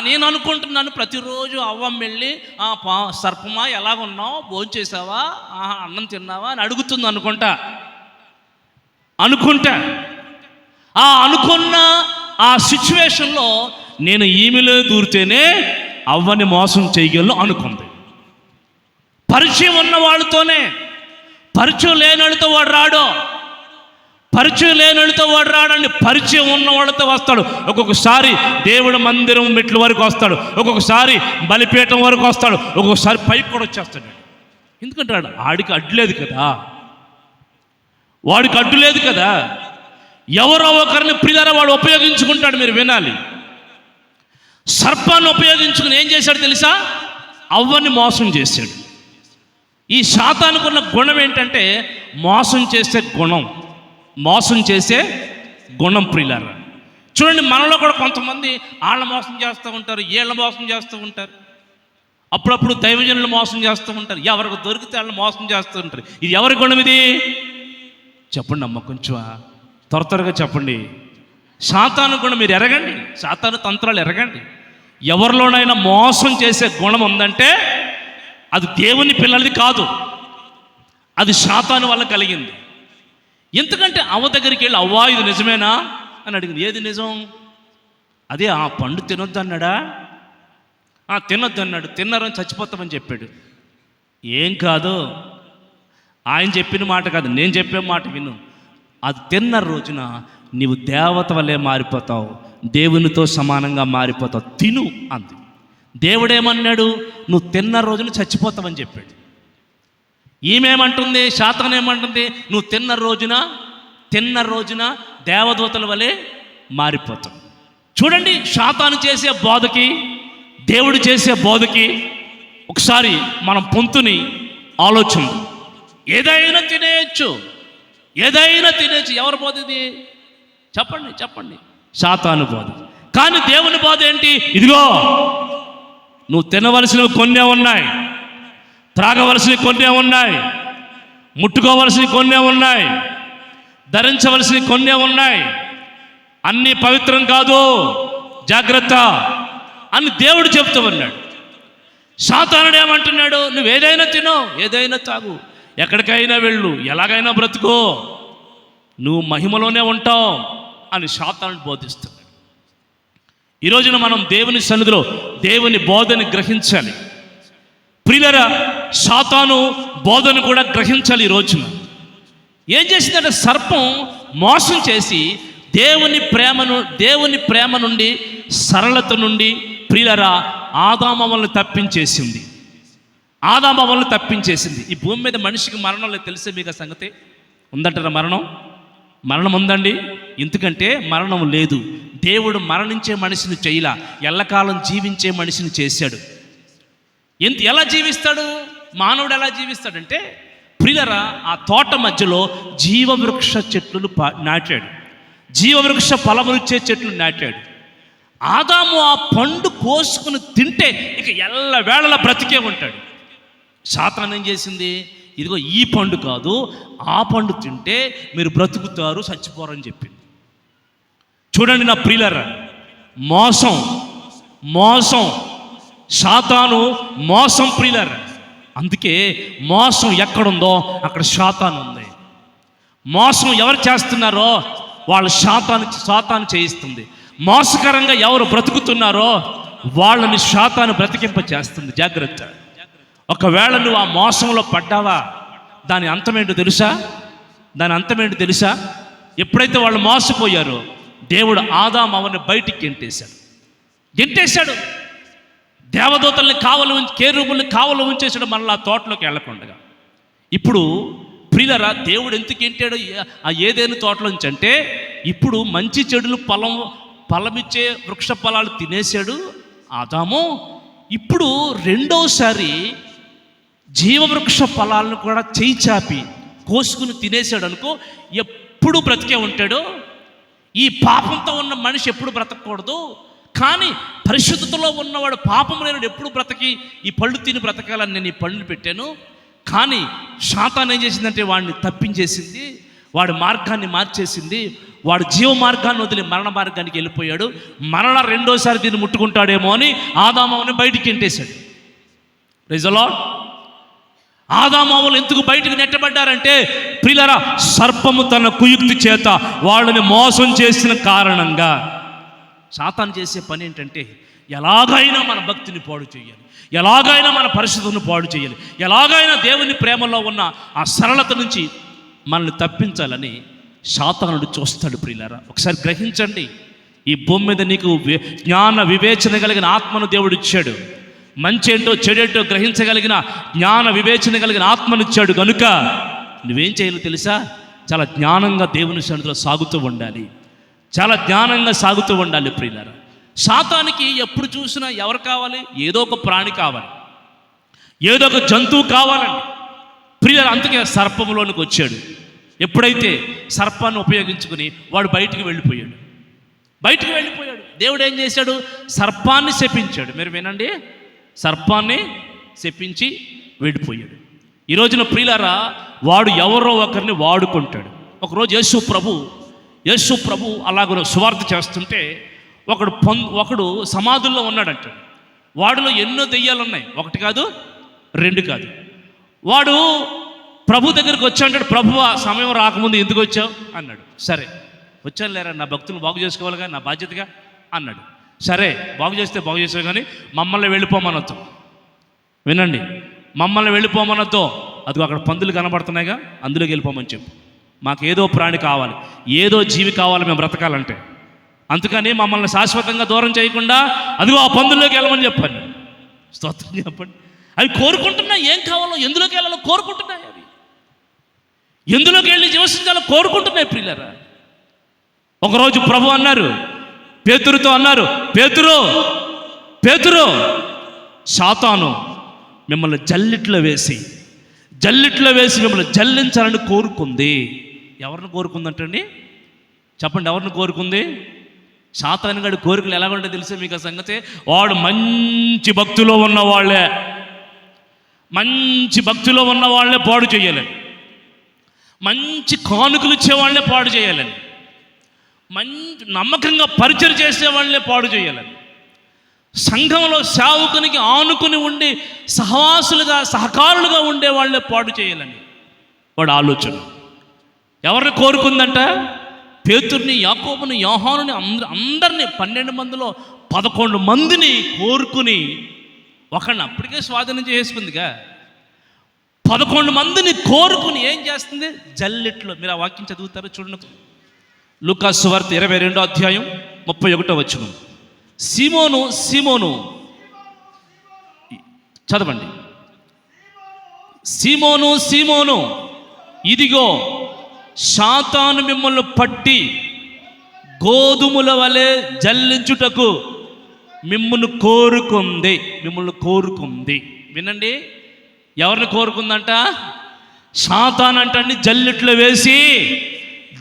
నేను అనుకుంటున్నాను, ప్రతిరోజు అవ్వం వెళ్ళి సర్పమా ఎలాగున్నావు, భోంచేసావా, అన్నం తిన్నావా అని అడుగుతుంది అనుకుంటా. అనుకున్న ఆ సిచ్యువేషన్లో నేను ఈమెలో దూరితేనే అవ్వని మోసం చేయగలను అనుకుంది. పరిచయం ఉన్న వాళ్ళతోనే, పరిచయం లేని వాళ్ళతో వాడు రాడు. పరిచయం లేని వాళ్ళతో వాడు రాడండి. పరిచయం ఉన్న వాళ్ళతో వస్తాడు. ఒక్కొక్కసారి దేవుడి మందిరం మెట్ల వరకు వస్తాడు, ఒక్కొక్కసారి బలిపీఠం వరకు వస్తాడు, ఒక్కొక్కసారి పైకి కూడా వచ్చేస్తాడు. ఎందుకంటే ఆడికి అడ్డు లేదు కదా, వాడికి అడ్డు లేదు కదా. ఎవరో ఒకరిని ప్రియులారా వాడు ఉపయోగించుకుంటాడు. మీరు వినాలి. సర్పాన్ని ఉపయోగించుకుని ఏం చేశాడు తెలుసా? అవ్వని మోసం చేశాడు. ఈ సాతానుకున్న గుణం ఏంటంటే మోసం చేసే గుణం ప్రియులారా. చూడండి, మనలో కూడా కొంతమంది వాళ్ళ మోసం చేస్తూ ఉంటారు, వీళ్ళ మోసం చేస్తూ ఉంటారు. అప్పుడప్పుడు దైవజనులు మోసం చేస్తూ ఉంటారు, ఎవరికి దొరికితే వాళ్ళని మోసం చేస్తూ ఉంటారు. ఇది ఎవరి గుణం? ఇది చెప్పండి అమ్మ, కొంచెం త్వరగా చెప్పండి. సాతాను గుణం మీరు ఎరగండి, సాతాను తంత్రాలు ఎరగండి. ఎవరిలోనైనా మోసం చేసే గుణం ఉందంటే అది దేవుని పిల్లలది కాదు, అది సాతాను వల్ల కలిగింది. ఎందుకంటే అవ్వ దగ్గరికి వెళ్ళి, అవ్వా ఇది నిజమేనా అని అడిగింది. ఏది నిజం? అదే ఆ పండు తినొద్దు అన్నాడా? తినొద్దు అన్నాడు. తిన్నారని చచ్చిపోతామని చెప్పాడు. ఏం కాదు, ఆయన చెప్పిన మాట కాదు, నేను చెప్పే మాట విను. అది తిన్న రోజున నీవు దేవత వల్లే మారిపోతావు, దేవునితో సమానంగా మారిపోతావు, తిను అంది. దేవుడేమన్నాడు? నువ్వు తిన్న రోజున చచ్చిపోతావని చెప్పాడు. ఈమెమంటుంది, సాతాను ఏమంటుంది? నువ్వు తిన్న రోజున దేవదూతల వలె మారిపోతావు. చూడండి, సాతాను చేసే బోధకి, దేవుడు చేసే బోధకి ఒకసారి మనం పొంతుని ఆలోచన. ఏదైనా తినేయచ్చు. ఎవరి బోధ ఇది? చెప్పండి. సాతాను బోధ. కానీ దేవుని బోధ ఏంటి? ఇదిగో నువ్వు తినవలసినవి కొన్నే ఉన్నాయి, త్రాగవలసినవి కొన్నే ఉన్నాయి, ముట్టుకోవలసినవి కొన్నే ఉన్నాయి, ధరించవలసినవి కొన్నే ఉన్నాయి, అన్నీ పవిత్రం కాదు, జాగ్రత్త అని దేవుడు చెప్తూ ఉన్నాడు. సాతానుడు ఏమంటున్నాడు? నువ్వు ఏదైనా తినో, ఏదైనా తాగు, ఎక్కడికైనా వెళ్ళు, ఎలాగైనా బ్రతుకో, నువ్వు మహిమలోనే ఉంటావు అని సాతానుడు బోధిస్తున్నాడు. ఈ రోజున మనం దేవుని సన్నిధిలో దేవుని బోధని గ్రహించాలి. ప్రియులారా, సాతాను బోధను కూడా గ్రహించాలి. ఈ రోజున ఏం చేసిందంటే, సర్పం మోసం చేసి దేవుని ప్రేమ నుండి, సరళత నుండి ప్రియులారా ఆదామవలను తప్పించేసింది. ఈ భూమి మీద మనిషికి మరణం లేదు, తెలిసే మీకు ఆ సంగతి? ఉందంటారా మరణం ఉందండి? ఎందుకంటే మరణం లేదు. దేవుడు మరణించే మనిషిని చేయలా, ఎల్లకాలం జీవించే మనిషిని చేశాడు. ఎలా జీవిస్తాడు మానవుడు? ఎలా జీవిస్తాడంటే ప్రియులారా, ఆ తోట మధ్యలో జీవవృక్ష చెట్లు నాటాడు, జీవవృక్ష ఫలములిచ్చే చెట్లు నాటాడు. ఆదాము ఆ పండు కోసుకుని తింటే ఇక ఎల్లవేళలా బ్రతికే ఉంటాడు. సాతాను ఏం చేసింది? ఇదిగో ఈ పండు కాదు, ఆ పండు తింటే మీరు బ్రతుకుతారు, చచ్చిపోరని చెప్పింది. చూడండి నా ప్రియులారా, మోసం సాతాను మోసం ప్రియులారా. అందుకే మోసం ఎక్కడుందో అక్కడ సాతాను ఉంది. మోసం ఎవరు చేస్తున్నారో వాళ్ళు సాతాను చేయిస్తుంది. మోసకరంగా ఎవరు బ్రతుకుతున్నారో వాళ్ళని సాతాను బ్రతికింప చేస్తుంది. జాగ్రత్త. ఒకవేళ నువ్వు ఆ మోసంలో పడ్డావా, దాని అంతమేంటో తెలుసా? ఎప్పుడైతే వాళ్ళు మోసపోయారో దేవుడు ఆదాము అవన్ని బయటికి గెంటేశాడు. దేవదూతల్ని కేరూబుల్ని కావలు ఉంచేసాడు, మళ్ళీ ఆ తోటలోకి వెళ్ళకుండా. ఇప్పుడు ప్రియులారా, దేవుడు ఎందుకు గెంటాడు ఆ ఏదైనా తోటలోంచి అంటే, ఇప్పుడు మంచి చెడులు ఫలమిచ్చే వృక్ష ఫలాలు తినేశాడు ఆదాము. ఇప్పుడు రెండోసారి జీవవృక్ష ఫలాలను కూడా చేయి చాపి కోసుకుని తినేశాడు అనుకో, ఎప్పుడు బ్రతికే ఉంటాడు. ఈ పాపంతో ఉన్న మనిషి ఎప్పుడు బ్రతకూడదు, కానీ పరిశుద్ధతలో ఉన్నవాడు, పాపం లేనివాడు ఎప్పుడు బ్రతకి ఈ పళ్ళు తిని బ్రతకాలని నేను ఈ పళ్ళు పెట్టాను. కానీ సాతాను ఏం చేసిందంటే వాడిని తప్పించేసింది, వాడి మార్గాన్ని మార్చేసింది. వాడు జీవ మార్గాన్ని వదిలి మరణ మార్గానికి వెళ్ళిపోయాడు. మరణ రెండోసారి దీన్ని ముట్టుకుంటాడేమో అని ఆదాముని బయటికి ఎంటేశాడు. Praise the Lord. ఆదాములు ఎందుకు బయటకు నెట్టబడ్డారంటే, ప్రియులారా, సర్పము తన కుయుక్తి చేత వాళ్ళని మోసం చేసిన కారణంగా. సాతాను చేసే పని ఏంటంటే, ఎలాగైనా మన భక్తిని పాడు చేయాలి, ఎలాగైనా మన పరిశుద్ధతను పాడు చేయాలి, ఎలాగైనా దేవుని ప్రేమలో ఉన్న ఆ సరళత నుంచి మనల్ని తప్పించాలని సాతానుడు చూస్తాడు. ప్రియులారా, ఒకసారి గ్రహించండి, ఈ భూమి మీద నీకు జ్ఞాన వివేచన కలిగిన ఆత్మను దేవుడు ఇచ్చాడు. మంచి ఏంటో చెడేంటో గ్రహించగలిగిన జ్ఞాన వివేచన కలిగిన ఆత్మను ఇచ్చాడు. కనుక నువ్వేం చేయాలో తెలుసా? చాలా జ్ఞానంగా దేవుని సన్నిధిలో సాగుతూ ఉండాలి, చాలా జ్ఞానంగా సాగుతూ ఉండాలి. ప్రియులారా, సాతానికి ఎప్పుడు చూసినా ఎవరు కావాలి? ఏదో ఒక ప్రాణి కావాలి, ఏదో ఒక జంతువు కావాలండి. ప్రియులారా, అందుకే సర్పంలోనికి వచ్చాడు. ఎప్పుడైతే సర్పాన్ని ఉపయోగించుకుని వాడు బయటికి వెళ్ళిపోయాడు. దేవుడు ఏం చేశాడు? సర్పాన్ని శపించాడు. మీరు వినండి, సర్పాన్ని శపించి వెళ్ళిపోయాడు. ఈ రోజున ప్రియులారా, వాడు ఎవరో ఒకరిని వాడుకుంటాడు. ఒకరోజు యేసు ప్రభు అలాగ సువార్త చేస్తుంటే ఒకడు సమాధుల్లో ఉన్నాడంట. వాడిలో ఎన్నో దెయ్యాలు ఉన్నాయి, ఒకటి కాదు రెండు కాదు. వాడు ప్రభు దగ్గరికి వచ్చి అంటాడు, ప్రభువా, సమయం రాకముందు ఎందుకు వచ్చావు అన్నాడు. సరే, వచ్చాను లేరా, నా భక్తులను బాగు చేసుకోవాలిగా, నా బాధ్యతగా అన్నాడు. సరే, బాగు చేసావు కానీ మమ్మల్ని వెళ్ళిపోమనొద్దు. వినండి, మమ్మల్ని వెళ్ళిపోమనొద్దు. అదిగో అక్కడ పందులు కనబడుతున్నాయిగా, అందులోకి వెళ్ళిపోమని చెప్పు. మాకు ఏదో ప్రాణి కావాలి, ఏదో జీవి కావాలి మేము బ్రతకాలంటే. అందుకని మమ్మల్ని శాశ్వతంగా దూరం చేయకుండా అదిగో ఆ పందుల్లోకి వెళ్ళమని చెప్పండి. స్తోత్రం చెప్పండి. అవి కోరుకుంటున్నాయి, ఏం కావాలో, ఎందులోకి వెళ్ళాలో కోరుకుంటున్నాయి. అవి ఎందులోకి వెళ్ళి జీవించాలో కోరుకుంటున్నాయి. ప్రియులారా, ఒకరోజు ప్రభు అన్నారు, పేతురుతో అన్నారు, పేతురు, సాతాను మిమ్మల్ని జల్లిట్లో వేసి మిమ్మల్ని జల్లించాలని కోరుకుంది. ఎవరిని కోరుకుందంటండి? చెప్పండి, ఎవరిని కోరుకుంది? సాతాను గడి కోరికలు ఎలా ఉంటాయో తెలిసే మీకు ఆ సంగతి. వాడు మంచి భక్తిలో ఉన్న వాళ్ళే పాడు చేయాలని, మంచి కానుకలు ఇచ్చేవాళ్ళనే పాడు చేయాలని, మంచి నమ్మకంగా పరిచయం చేసే వాళ్ళనే పాడు చేయాలని, సంఘంలో సేవకునికి ఆనుకుని ఉండి సహవాసులుగా సహకారులుగా ఉండే వాళ్ళే పాడు చేయాలని వాడు ఆలోచన. ఎవరిని కోరుకుందంట? పేతుర్ని, యాకోబుని, యోహానుని, అందరినీ 12 మందిలో 11 మందిని కోరుకుని ఒకడిని అప్పటికే స్వాధీనం చేసుకుందిగా. 11 మందిని కోరుకుని ఏం చేస్తుంది? జల్లిట్లో. మీరు ఆ వాక్యం చదువుతారో చూడండి. లూకా సువార్త 22వ అధ్యాయం 31వ వచనం. సీమోను చదవండి. సీమోను, ఇదిగో సాతాను మిమ్మల్ని పట్టి గోధుమల వలె జల్లించుటకు మిమ్మల్ని కోరుకుంది. వినండి, ఎవరిని కోరుకుందంట? సాతాను అంటండి జల్లిట్లో వేసి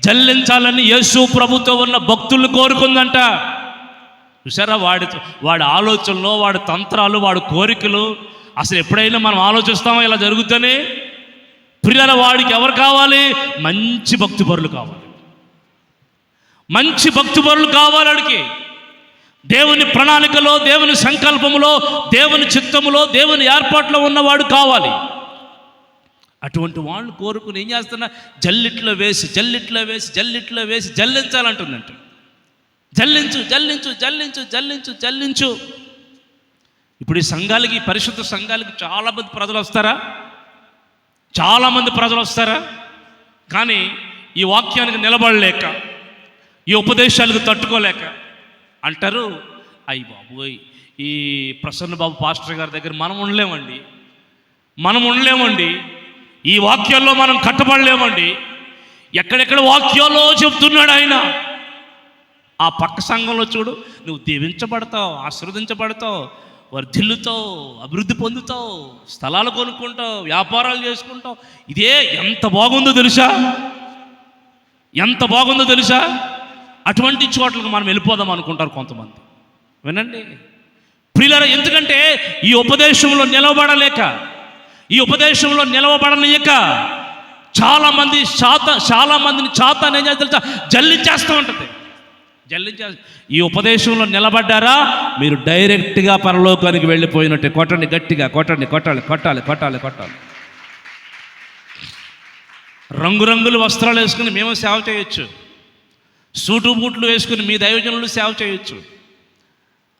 జల్లించాలని యేసు ప్రభుతో ఉన్న భక్తులను కోరుకుందంట. చూసారా, వాడి ఆలోచనలు, వాడి తంత్రాలు, వాడి కోరికలు. అసలు ఎప్పుడైనా మనం ఆలోచిస్తామో ఇలా జరుగుతూనే? ప్రియుల, వాడికి ఎవరు కావాలి? మంచి భక్తిపరులు కావాలి, మంచి భక్తిపరులు కావాలి. వాడికి దేవుని ప్రణాళికలో, దేవుని సంకల్పములో, దేవుని చిత్తములో, దేవుని ఏర్పాట్లో ఉన్నవాడు కావాలి. అటువంటి వాళ్ళు కోరుకుని ఏం చేస్తున్నా? జల్లిట్లో వేసి జల్లించాలంటుందంట. జల్లించు. ఇప్పుడు ఈ సంఘాలకి, పరిశుద్ధ సంఘాలకి చాలామంది ప్రజలు వస్తారా? కానీ ఈ వాక్యానికి నిలబడలేక, ఈ ఉపదేశాలకు తట్టుకోలేక అంటారు, అయ్యి బాబోయ్, ఈ ప్రసన్న బాబు పాస్టర్ గారి దగ్గర మనం ఉండలేమండి, ఈ వాక్యాల్లో మనం కట్టబడలేమండి. ఎక్కడెక్కడ వాక్యాల్లో చెప్తున్నాడు ఆయన. ఆ పక్క సంఘంలో చూడు, నువ్వు దీవించబడతావు, ఆశీర్వదించబడతావు, వర్ధిల్లుతావు, అభివృద్ధి పొందుతావు, స్థలాలు కొనుక్కుంటావు, వ్యాపారాలు చేసుకుంటావు. ఇదే ఎంత బాగుందో తెలుసా? అటువంటి చోట్లకు మనం వెళ్ళిపోదాం అనుకుంటారు కొంతమంది. వినండి ప్రియులారా, ఎందుకంటే ఈ ఉపదేశంలో నిలబడలేక, ఈ ఉపదేశంలో నిలవబడనియక చాలా మందిని చాతాను ఏం చేస్తా తెలుసా, జల్లించేస్తూ ఉంటుంది. ఈ ఉపదేశంలో నిలబడ్డారా, మీరు డైరెక్ట్గా పరలోకానికి వెళ్ళిపోయినట్టే. కొట్టండి గట్టిగా, కొట్టాలి. రంగురంగుల వస్త్రాలు వేసుకుని మేము సేవ చేయొచ్చు, సూటు బూట్లు వేసుకుని మీ దైవజనులు సేవ చేయొచ్చు.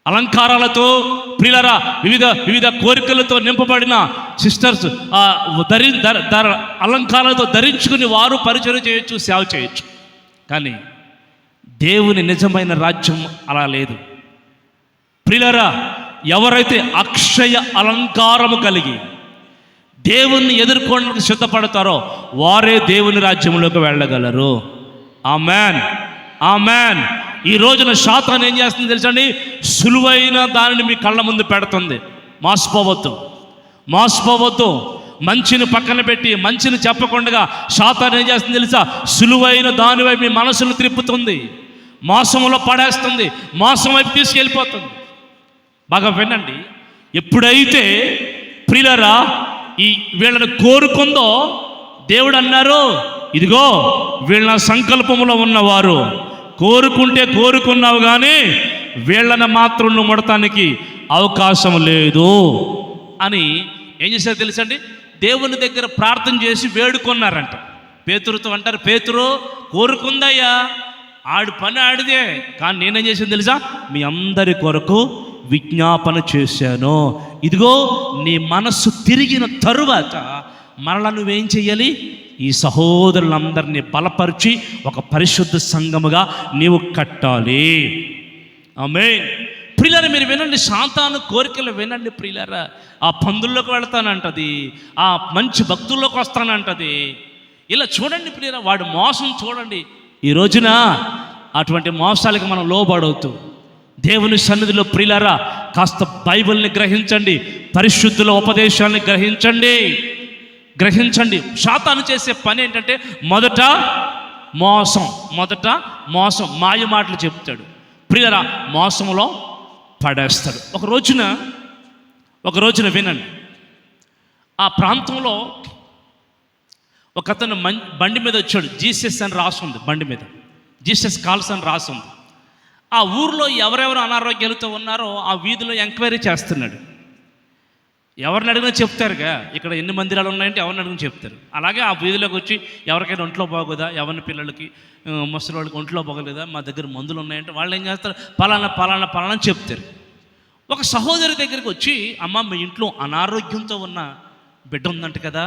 అలంకారాలతో ప్రియులారా, వివిధ కోరికలతో నింపబడిన సిస్టర్స్ అలంకారాలతో ధరించుకుని వారు పరిచయం చేయొచ్చు, సేవ చేయొచ్చు. కానీ దేవుని నిజమైన రాజ్యం అలా లేదు. ప్రియులారా, ఎవరైతే అక్షయ అలంకారము కలిగి దేవుణ్ణి ఎదుర్కోవడానికి సిద్ధపడతారో వారే దేవుని రాజ్యంలోకి వెళ్ళగలరు. ఆమెన్. ఈ రోజున శాతాను ఏం చేస్తుంది తెలుసండి, సులువైన దానిని మీ కళ్ళ ముందు పెడుతుంది. మోసపోవద్దు. మంచిని పక్కన పెట్టి మంచిని చెప్పకుండా శాతాను ఏం చేస్తుంది తెలుసా, సులువైన దానివై మీ మనసును త్రిప్పుతుంది, మోసంలో పడేస్తుంది, మోసం వైపు తీసుకెళ్ళిపోతుంది. బాగా వినండి, ఎప్పుడైతే ప్రియులారా ఈ వీళ్ళని కోరుకుందో దేవుడు అన్నారు, ఇదిగో వీళ్ళ సంకల్పములో ఉన్నవారు, కోరుకున్నావు కానీ వీళ్ళని మాత్రం నువ్వు ముడతానికి అవకాశం లేదు అని ఏం చేశారు తెలుసండి, దేవుని దగ్గర ప్రార్థన చేసి వేడుకున్నారంట. పేతురుతో అంటారు, పేతురు కోరుకుందయ్యా, ఆడి పని ఆడిదే, కానీ నేనేం చేశాను తెలుసా, మీ అందరి కొరకు విజ్ఞాపన చేశాను. ఇదిగో నీ మనస్సు తిరిగిన తరువాత మరలా నువ్వేం చెయ్యాలి, ఈ సహోదరులందరినీ బలపరిచి ఒక పరిశుద్ధ సంఘముగా నీవు కట్టాలి. ఆమేన్. ప్రియులారా, మీరు వినండి, సాతాను కోరికలు వినండి ప్రియులారా. ఆ పందుల్లోకి వెళ్తానంటది, ఆ మంచి భక్తుల్లోకి వస్తానంటది. ఇలా చూడండి ప్రియులారా, వాడు మోసం చూడండి. ఈ రోజున అటువంటి మోసాలకి మనం లోబడవుతూ దేవుని సన్నిధిలో ప్రియులారా కాస్త బైబిల్ని గ్రహించండి, పరిశుద్ధుల ఉపదేశాన్ని గ్రహించండి. శాతాను చేసే పని ఏంటంటే మొదట మోసం మాయ మాటలు చెప్తాడు ప్రియులారా, మోసంలో పడేస్తాడు. ఒక రోజున వినండి, ఆ ప్రాంతంలో ఒక అతను బండి మీద వచ్చాడు. జీసస్ అని రాసుంది బండి మీద, జీసస్ కాల్స్ అని రాసుంది. ఆ ఊర్లో ఎవరెవరు అనారోగ్యాలతో ఉన్నారో ఆ వీధిలో ఎంక్వైరీ చేస్తున్నాడు. ఎవరిని అడిగినా చెప్తారుగా, ఇక్కడ ఎన్ని మందిరాలు ఉన్నాయంటే ఎవరిని అడిగినా చెప్తారు. అలాగే ఆ వీధిలోకి వచ్చి ఎవరికైనా ఒంట్లో బాగోదా, ఎవరిని పిల్లలకి ముసలి వాళ్ళకి ఒంట్లో బాగోలేదా, మా దగ్గర మందులు ఉన్నాయంటే వాళ్ళు ఏం చేస్తారు, పలానా చెప్తారు. ఒక సహోదరి దగ్గరికి వచ్చి, అమ్మ మీ ఇంట్లో అనారోగ్యంతో ఉన్న బిడ్డ ఉందంట కదా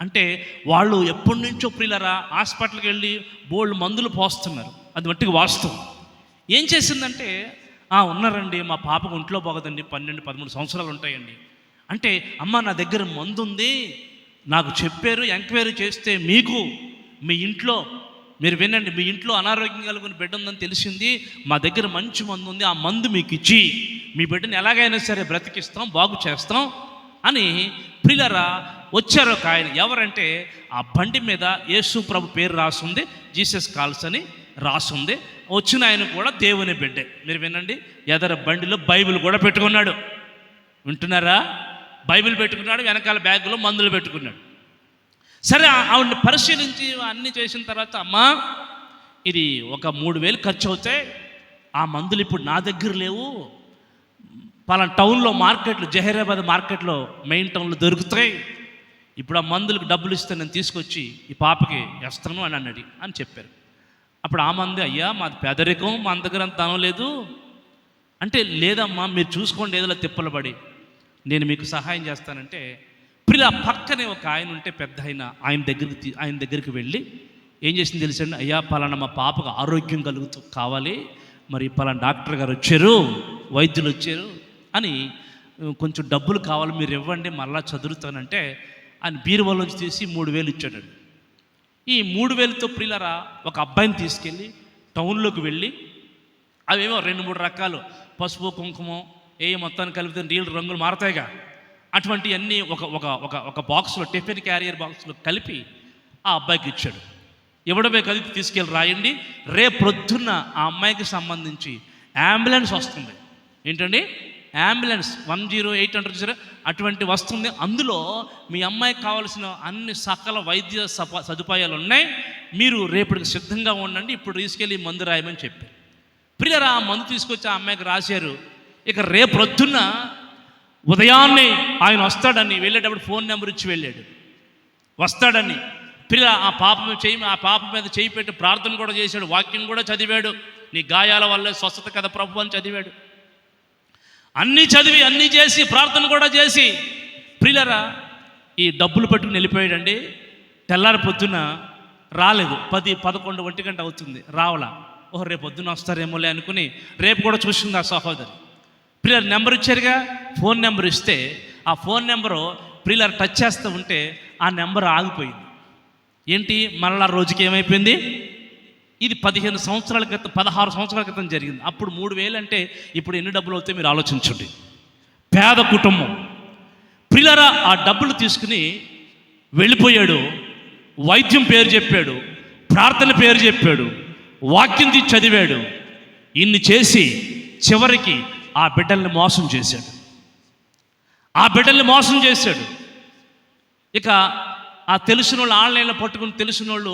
అంటే, వాళ్ళు ఎప్పటి నుంచో ప్రియులారా హాస్పిటల్కి వెళ్ళి బోల్డ్ మందులు పోస్తున్నారు. అది మట్టికి వాస్తవం. ఏం చేసిందంటే, ఉన్నారండి, మా పాపకు ఒంట్లో బాగోదండి, 12-13 సంవత్సరాలు ఉంటాయండి అంటే, అమ్మ నా దగ్గర మందు ఉంది, నాకు చెప్పారు, ఎంక్వైరీ చేస్తే మీ ఇంట్లో మీరు వినండి, మీ ఇంట్లో అనారోగ్యం కలుగుని బిడ్డ ఉందని తెలిసింది, మా దగ్గర మంచి మందు ఉంది, ఆ మందు మీకు ఇచ్చి మీ బిడ్డని ఎలాగైనా సరే బ్రతికిస్తాం, బాగు చేస్తాం అని ప్రియులారా వచ్చారు ఒక ఆయన. ఎవరంటే, ఆ బండి మీద యేసు ప్రభు పేరు రాసుంది, జీసస్ కాల్స్ అని రాసుంది. వచ్చిన ఆయన కూడా దేవుని బిడ్డే. మీరు వినండి, ఎదర బండిలో బైబిల్ కూడా పెట్టుకున్నాడు. వింటున్నారా? బైబిల్ పెట్టుకున్నాడు, వెనకాల బ్యాగులో మందులు పెట్టుకున్నాడు. సరే, ఆవిడని పరిశీలించి అన్నీ చేసిన తర్వాత, అమ్మా ఇది ఒక 3,000 ఖర్చు అవుతాయి, ఆ మందులు ఇప్పుడు నా దగ్గర లేవు, పలానా టౌన్లో మార్కెట్లో, జహీరాబాద్ మార్కెట్లో మెయిన్ టౌన్లో దొరుకుతాయి, ఇప్పుడు ఆ మందులకు డబ్బులు ఇస్తే నేను తీసుకొచ్చి ఈ పాపకి వేస్తాను అని అన్నాడు అని చెప్పారు. అప్పుడు ఆ మంది, అయ్యా మాది పేదరికం, మా దగ్గర అంత ధనం లేదు అంటే, లేదమ్మా మీరు చూసుకోండి, ఏదో తిప్పలు పడి నేను మీకు సహాయం చేస్తానంటే, ప్రియ పక్కనే ఒక ఆయన ఉంటే పెద్ద ఆయన దగ్గరికి వెళ్ళి ఏం చేసింది తెలుసండి, అయ్యా పలానా మా పాపకు ఆరోగ్యం కావాలి, మరి పలానా డాక్టర్ గారు వచ్చారు, వైద్యులు వచ్చారు అని కొంచెం డబ్బులు కావాలి, మీరు ఇవ్వండి మళ్ళా చదువుతానంటే, ఆయన బీరువాలోంచి తీసి 3,000 ఇచ్చాడు. ఈ 3,000తో ప్రియులారా ఒక అబ్బాయిని తీసుకెళ్ళి టౌన్లోకి వెళ్ళి, అవేమో 2-3 రకాలు పసుపు కుంకుమ మొత్తాన్ని కలిపితే నీళ్ళు రంగులు మారతాయిగా, అటువంటివన్నీ ఒక బాక్స్లో, టిఫిన్ క్యారియర్ బాక్స్లో కలిపి ఆ అబ్బాయికి ఇచ్చాడు. ఎవడమే కలిపి తీసుకెళ్ళి రాయండి, రేపు ప్రొద్దున్న ఆ అమ్మాయికి సంబంధించి అంబులెన్స్ వస్తుంది. ఏంటండి, అంబులెన్స్ 108 అంటారు చూసారా, అటువంటి వస్తుంది. అందులో మీ అమ్మాయికి కావాల్సిన అన్ని సకల వైద్య సదుపాయాలు ఉన్నాయి, మీరు రేపటికి సిద్ధంగా ఉండండి, ఇప్పుడు తీసుకెళ్ళి మందు రాయమని చెప్పారు. ప్రియరా ఆ మందు తీసుకొచ్చి ఆ అమ్మాయికి రాశారు. ఇక రేపు ప్రొద్దున్న ఉదయాన్నే ఆయన వస్తాడని వెళ్ళేటప్పుడు ఫోన్ నెంబర్ ఇచ్చి వెళ్ళాడు, వస్తాడని. ప్రియ ఆ పాప మీద చేయి పెట్టి ప్రార్థన కూడా చేశాడు, వాక్యం కూడా చదివాడు. నీ గాయాల వల్లే స్వస్థత కదా ప్రభు అని చదివాడు. అన్నీ చదివి అన్నీ చేసి ప్రార్థన కూడా చేసి ప్రియులరా ఈ డబ్బులు పట్టుకుని వెళ్ళిపోయాడండి. తెల్లారి పొద్దున రాలేదు, 10, 11, 1 గంట అవుతుంది, రావలా. ఓహో రేపు పొద్దున వస్తారేమోలే అనుకుని రేపు కూడా చూసింది ఆ సహోదరి. ప్రియులర్ నెంబర్ ఇచ్చారుగా, ఫోన్ నెంబర్ ఇస్తే ఆ ఫోన్ నెంబరు ప్రియులర్ టచ్ చేస్తూ ఉంటే ఆ నెంబర్ ఆగిపోయింది. ఏంటి మరలా రోజుకి ఏమైపోయింది? ఇది 15 సంవత్సరాల క్రితం 16 సంవత్సరాల క్రితం జరిగింది. అప్పుడు 3,000 అంటే ఇప్పుడు ఎన్ని డబ్బులు అవుతాయి మీరు ఆలోచించండి. పేద కుటుంబం. ప్రియులరా ఆ డబ్బులు తీసుకుని వెళ్ళిపోయాడు. వైద్యం పేరు చెప్పాడు, ప్రార్థన పేరు చెప్పాడు, వాక్యం తీసి చదివాడు. ఇన్ని చేసి చివరికి ఆ బిడ్డల్ని మోసం చేశాడు. ఇక ఆ తెలిసిన వాళ్ళు ఆన్లైన్లో పట్టుకుని తెలిసిన వాళ్ళు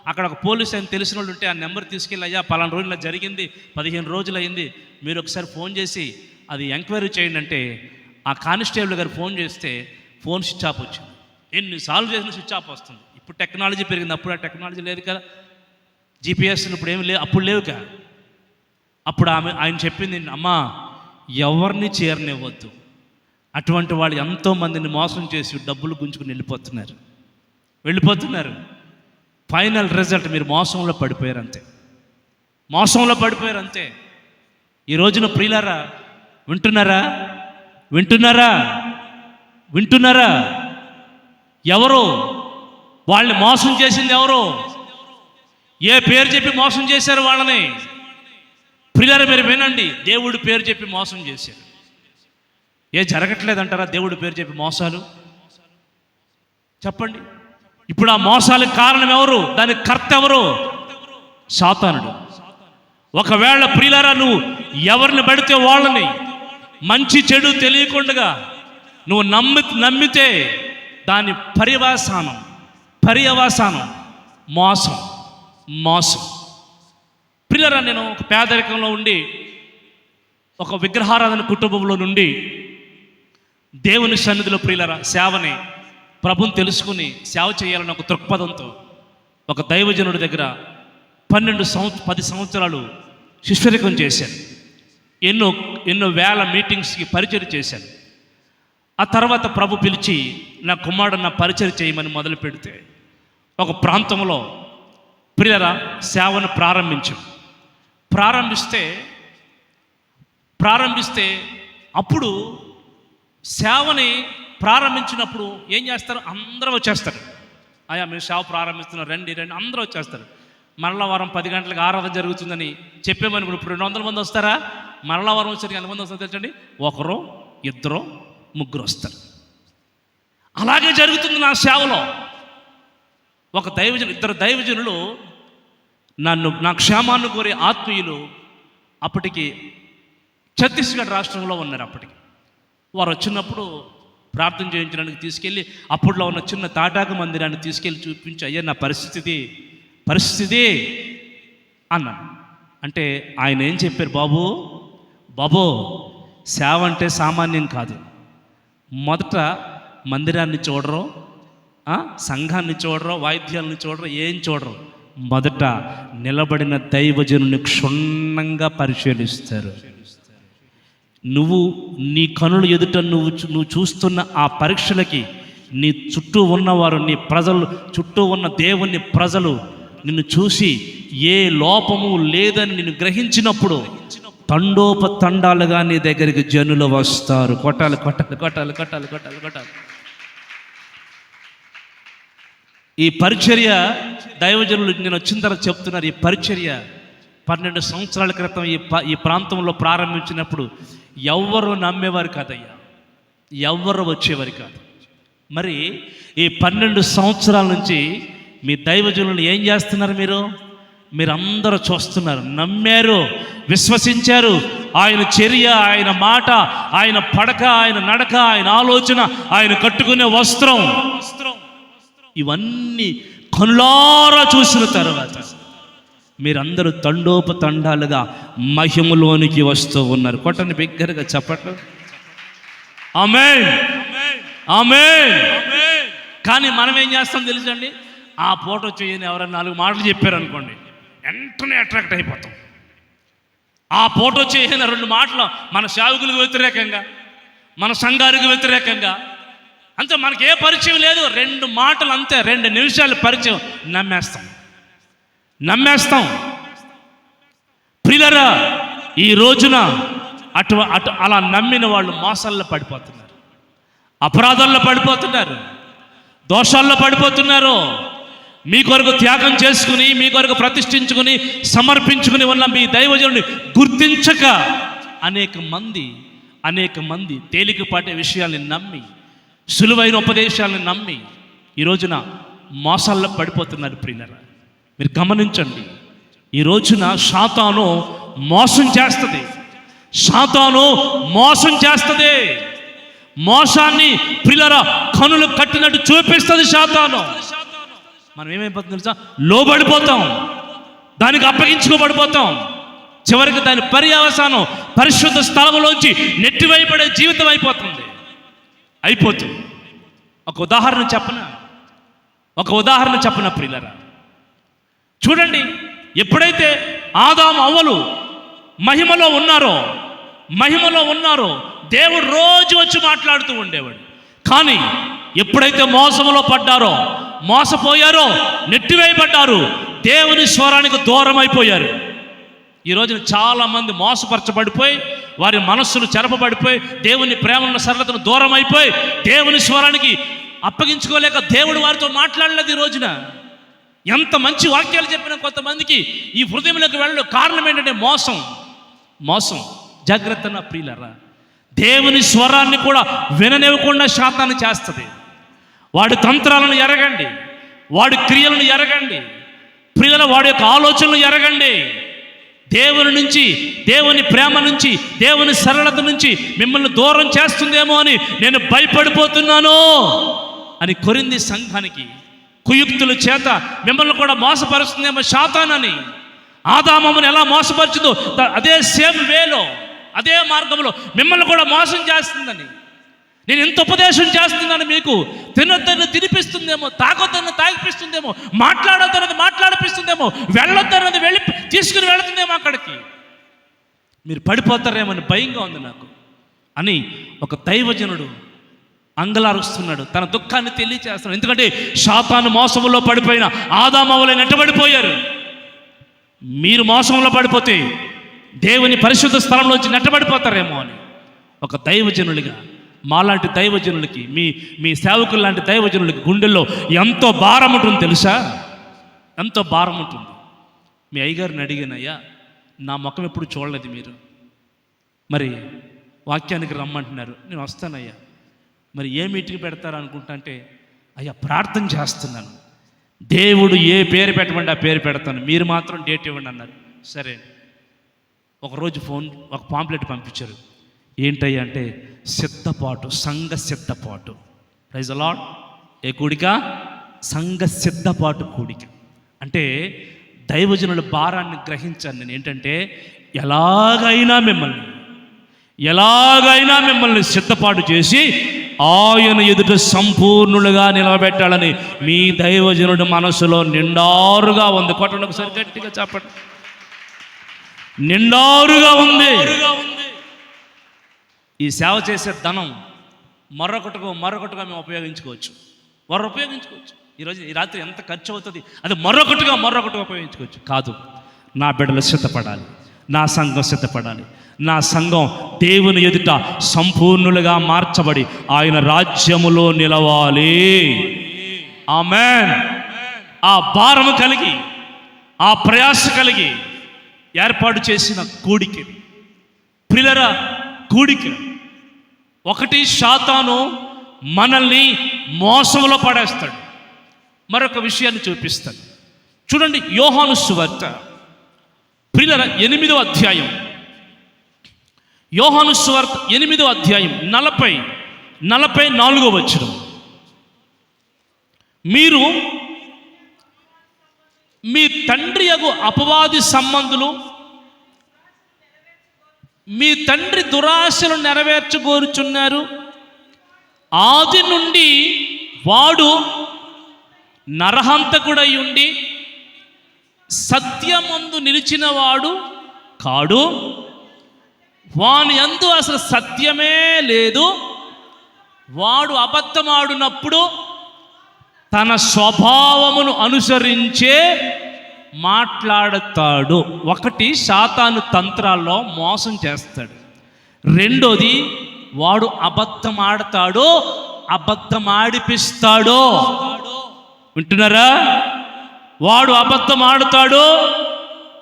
అక్కడ ఒక పోలీస్ ఆయన తెలిసిన వాళ్ళు ఉంటే ఆ నెంబర్ తీసుకెళ్ళి, అయ్యా పలానా రోజుల్లో జరిగింది, 15 రోజులు అయింది, మీరు ఒకసారి ఫోన్ చేసి అది ఎంక్వైరీ చేయండి అంటే ఆ కానిస్టేబుల్ గారు ఫోన్ చేస్తే ఫోన్ స్విచ్ ఆఫ్ వచ్చింది. ఎన్నిసార్లు చేసిన స్విచ్ ఆఫ్ వస్తుంది. ఇప్పుడు టెక్నాలజీ పెరిగింది, అప్పుడు ఆ టెక్నాలజీ లేదు కదా, GPS ఇప్పుడు ఏమి లేవు, అప్పుడు లేవు కదా. అప్పుడు ఆయన చెప్పింది, అమ్మా ఎవరిని చేరనివ్వద్దు, అటువంటి వాళ్ళు ఎంతోమందిని మోసం చేసి డబ్బులు గుంజుకుని వెళ్ళిపోతున్నారు. ఫైనల్ రిజల్ట్ మీరు మోసంలో పడిపోయారు అంతే. ఈ రోజున ప్రియులారా వింటున్నారా? ఎవరు వాళ్ళని మోసం చేసింది? ఎవరు? ఏ పేరు చెప్పి మోసం చేశారు వాళ్ళని? ప్రియులారా మీరు వినండి, దేవుడి పేరు చెప్పి మోసం చేశారు. ఏ జరగట్లేదంటారా దేవుడి పేరు చెప్పి మోసాలు? చెప్పండి. ఇప్పుడు ఆ మోసాలకు కారణం ఎవరు? దానికి కర్త ఎవరు? సాతానుడు. ఒకవేళ ప్రియులారా నువ్వు ఎవరిని పడితే వాళ్ళని మంచి చెడు తెలియకుండా నువ్వు నమ్మితే దాని పర్యవసానం మోసం. ప్రియులారా నేను ఒక పేదరికంలో ఉండి ఒక విగ్రహారాధన కుటుంబంలో నుండి దేవుని సన్నిధిలో ప్రియులారా సేవని ప్రభుని తెలుసుకుని సేవ చేయాలని ఒక దృక్పథంతో ఒక దైవజనుడి దగ్గర 10 సంవత్సరాలు శిష్యరికం చేశాను. ఎన్నో వేల మీటింగ్స్కి పరిచయం చేశాను. ఆ తర్వాత ప్రభు పిలిచి నా కుమారుడు నా పరిచయం చేయమని మొదలు పెడితే ఒక ప్రాంతంలో ప్రియులారా సేవను ప్రారంభిస్తే అప్పుడు సేవని ప్రారంభించినప్పుడు ఏం చేస్తారు? అందరూ వచ్చేస్తారు. అయ్యా మేము సేవ ప్రారంభిస్తున్నాం, రండి అందరూ వచ్చేస్తారు. మరలా వారం 10 గంటలకు ఆరాధన జరుగుతుందని చెప్పేమని ఇప్పుడు 200 మంది వస్తారా? మరలా వారం వచ్చేసరికి ఎంతమంది వస్తారు తెలుసండి? 1, 2, 3 వస్తారు. అలాగే జరుగుతుంది నా సేవలో. ఇద్దరు దైవజనులు నా క్షేమాన్ని కోరే ఆత్మీయులు అప్పటికి ఛత్తీస్గఢ్ రాష్ట్రంలో ఉన్నారు. అప్పటికి వారు వచ్చినప్పుడు ప్రార్థన చేయించడానికి తీసుకెళ్ళి అప్పట్లో ఉన్న చిన్న తాటాకు మందిరాన్ని తీసుకెళ్ళి చూపించి, అయ్యా నా పరిస్థితి అన్నాను. అంటే ఆయన ఏం చెప్పారు? బాబు సేవ అంటే సామాన్యం కాదు. మొదట మందిరాన్ని చూడరు, సంఘాన్ని చూడరు, వాయిద్యాలను చూడరు, ఏం చూడరు. మొదట నిలబడిన దైవజనుని క్షుణ్ణంగా పరిశీలిస్తారు. నీ కనుల ఎదుట నువ్వు చూస్తున్న ఆ పరీక్షలకి నీ చుట్టూ ఉన్నవారు, నీ ప్రజలు, చుట్టూ ఉన్న దేవుని ప్రజలు నిన్ను చూసి ఏ లోపము లేదని నిన్ను గ్రహించినప్పుడు తండోపతండాలుగా నీ దగ్గరికి జనులు వస్తారు. కొట్టాలి. ఈ పరిచర్య దైవజనులు నేను వచ్చిన తర్వాత చెప్తున్నారు. ఈ పరిచర్య 12 సంవత్సరాల క్రితం ఈ ప్రాంతంలో ప్రారంభించినప్పుడు ఎవ్వరు నమ్మేవారు కాదయ్యా, ఎవ్వరు వచ్చేవారు కాదు. మరి ఈ 12 సంవత్సరాల నుంచి మీ దైవజనులను ఏం చేస్తున్నారు? మీరందరూ చూస్తున్నారు, నమ్మారు, విశ్వసించారు. ఆయన చర్య, ఆయన మాట, ఆయన పడక, ఆయన నడక, ఆయన ఆలోచన, ఆయన కట్టుకునే వస్త్రం, ఇవన్నీ కనులారా చూసిన తర్వాత మీరందరూ తండోపతండాలుగా మహిమలోనికి వస్తూ ఉన్నారు. కొట్టని బిగ్గరగా చెప్పట్లు. ఆమేన్, ఆమేన్. కానీ మనం ఏం చేస్తాం తెలుసండి? ఆ ఫోటో చేయని ఎవరైనా 4 మాటలు చెప్పారనుకోండి, వెంటనే అట్రాక్ట్ అయిపోతాం. ఆ ఫోటో చేయని 2 మాటలు మన సేవకులకు వ్యతిరేకంగా, మన సంఘానికి వ్యతిరేకంగా, అంతే. మనకి ఏ పరిచయం లేదు, 2 మాటలు అంతే, 2 నిమిషాల పరిచయం, నమ్మేస్తాం. ప్రియులారా, ఈ రోజున అటు అలా నమ్మిన వాళ్ళు మోసాల్లో పడిపోతున్నారు, అపరాధాల్లో పడిపోతున్నారు, దోషాల్లో పడిపోతున్నారు. మీ కొరకు త్యాగం చేసుకుని, మీ కొరకు ప్రతిష్ఠించుకుని, సమర్పించుకుని ఉన్న మీ దైవజనుడిని గుర్తించక అనేక మంది తేలికపాటే విషయాల్ని నమ్మి, సులువైన ఉపదేశాలను నమ్మి ఈ రోజున మోసాల్లో పడిపోతున్నారు. ప్రియులారా, మీరు గమనించండి. ఈ రోజున సాతాను మోసం చేస్తుంది. మోసాన్ని ప్రియులారా కనులు కట్టినట్టు చూపిస్తుంది సాతాను. మనం ఏమైపోతుంది తెలుసా? లోబడిపోతాం, దానికి అప్పగించుకోబడిపోతాం. చివరికి దాని పర్యవసానం పరిశుద్ధ స్థలంలోంచి నెట్టివేయబడే జీవితం అయిపోతుంది. ఒక ఉదాహరణ చెప్పన ప్రియులారా, చూడండి. ఎప్పుడైతే ఆదాము అవ్వలు మహిమలో ఉన్నారో దేవుడు రోజు వచ్చి మాట్లాడుతూ ఉండేవాడు. కానీ ఎప్పుడైతే మోసములో పడ్డారో, మోసపోయారో, నెట్టివేయబడ్డారు, దేవుని స్వరానికి దూరం అయిపోయారు. ఈ రోజున చాలామంది మోసపరచబడిపోయి, వారి మనస్సులు చెరపబడిపోయి, దేవుని ప్రేమను సరళతను దూరం అయిపోయి, దేవుని స్వరానికి అప్పగించుకోలేక దేవుడు వారితో మాట్లాడలేదు. ఈ రోజున ఎంత మంచి వాక్యాలు చెప్పిన కొంతమందికి ఈ హృదయంలోకి వెళ్ళడం కారణం ఏంటంటే మోసం. జాగ్రత్త నా ప్రియులారా, దేవుని స్వరాన్ని కూడా విననివ్వకుండా శాతాన్ని చేస్తుంది. వాడి తంత్రాలను ఎరగండి, వాడి క్రియలను ఎరగండి ప్రియుల, వాడి యొక్క ఆలోచనలు ఎరగండి. దేవుని నుంచి, దేవుని ప్రేమ నుంచి, దేవుని సరళత నుంచి మిమ్మల్ని దూరం చేస్తుందేమో అని నేను భయపడిపోతున్నాను అని కొరింథీ సంఘానికి కుయుక్తుల చేత మిమ్మల్ని కూడా మోసపరుస్తుందేమో శాతానని. ఆదామును ఎలా మోసపరిచిందో అదే సేమ్ వేలో, అదే మార్గంలో మిమ్మల్ని కూడా మోసం చేస్తుందని. నేను ఎంత ఉపదేశం చేస్తున్నాను మీకు, తినొద్దన్న తినిపిస్తుందేమో, తాగొద్దన్న తాగిపిస్తుందేమో, మాట్లాడొద్దన్నది మాట్లాడిపిస్తుందేమో, వెళ్ళొద్దన్నది తీసుకుని వెళుతుందేమో అక్కడికి. మీరు పడిపోతారేమని భయంగా ఉంది నాకు అని ఒక దైవజనుడు అంగలారుస్తున్నాడు, తన దుఃఖాన్ని తెలియచేస్తున్నాడు. ఎందుకంటే శాతాను మోసంలో పడిపోయిన ఆదాము అవ్వలు నెట్టబడిపోయారు. మీరు మోసంలో పడిపోతే దేవుని పరిశుద్ధ స్థలంలోంచి నెట్టబడిపోతారేమో అని ఒక దైవజనుడిగా, మాలాంటి దైవజనులకి, మీ సేవకులు లాంటి దైవజనులకి గుండెల్లో ఎంతో భారం ఉంటుంది తెలుసా? ఎంతో భారం ఉంటుంది. మీ అయ్యగారిని అడిగానయ్యా, నా ముఖం ఎప్పుడు చూడలేదు మీరు, మరి వాక్యానికి రమ్మంటున్నారు, నేను వస్తానయ్యా, మరి ఏ మీటింగ్ పెడతారు అనుకుంటా అంటే, అయ్యా ప్రార్థన చేస్తున్నాను, దేవుడు ఏ పేరు పెట్టమంటే ఆ పేరు పెడతాను, మీరు మాత్రం డేట్ ఇవ్వండి అన్నారు. సరే, ఒకరోజు ఒక పాంప్లెట్ పంపించారు. ఏంటయ్యా అంటే, సంఘ సిద్ధపాటు. Praise the lord. ఏ కూడిక? సంఘ సిద్ధపాటు కూడిక. అంటే దైవజనుల భారాన్ని గ్రహించాను నేను. ఏంటంటే ఎలాగైనా మిమ్మల్ని సిద్ధపాటు చేసి ఆయన ఎదుట సంపూర్ణులుగా నిలబెట్టాలని మీ దైవజనుడి మనసులో నిండారుగా ఉంది. కొట్టండి ఒకసారి గట్టిగా చెప్పండి. నిండారుగా ఉంది. ఈ సేవ చేసే ధనం మరొకటిగా మేము ఉపయోగించుకోవచ్చు. ఈరోజు ఈ రాత్రి ఎంత ఖర్చు అవుతుంది, అది మరొకటిగా ఉపయోగించుకోవచ్చు. కాదు, నా బిడ్డలు సిద్ధపడాలి, నా సంఘం సిద్ధపడాలి, నా సంఘం దేవుని ఎదుట సంపూర్ణులుగా మార్చబడి ఆయన రాజ్యములో నిలవాలి. ఆమేన్. ఆ భారము కలిగి, ఆ ప్రయాస కలిగి ఏర్పాటు చేసిన కూడిక ప్రియులారా, కూడిక. ఒకటి, సాతాను మనల్ని మోసంలో పడేస్తాడు. మరొక విషయాన్ని చూపిస్తాడు. చూడండి, యోహాను సువార్త ప్రియులారా 8వ అధ్యాయం, యోహాను సువార్త 8వ అధ్యాయం 44వ వచనం. మీరు మీ తండ్రి యగు అపవాది సంబంధులు మీ తండ్రి దురాశలు నెరవేర్చగోరుచున్నారు. ఆది నుండి వాడు నరహంతకుడై ఉండి సత్యమందు నిలిచిన వాడు కాడు, వాని యందు అసలు సత్యమే లేదు. వాడు అబద్ధమాడునప్పుడు తన స్వభావమును అనుసరించే మాట్లాడతాడు. ఒకటి, సాతాను తంత్రాల్లో మోసం చేస్తాడు. రెండోది, వాడు అబద్ధం ఆడతాడు, అబద్ధం ఆడిపిస్తాడు. వింటున్నారా? వాడు అబద్ధం ఆడుతాడు,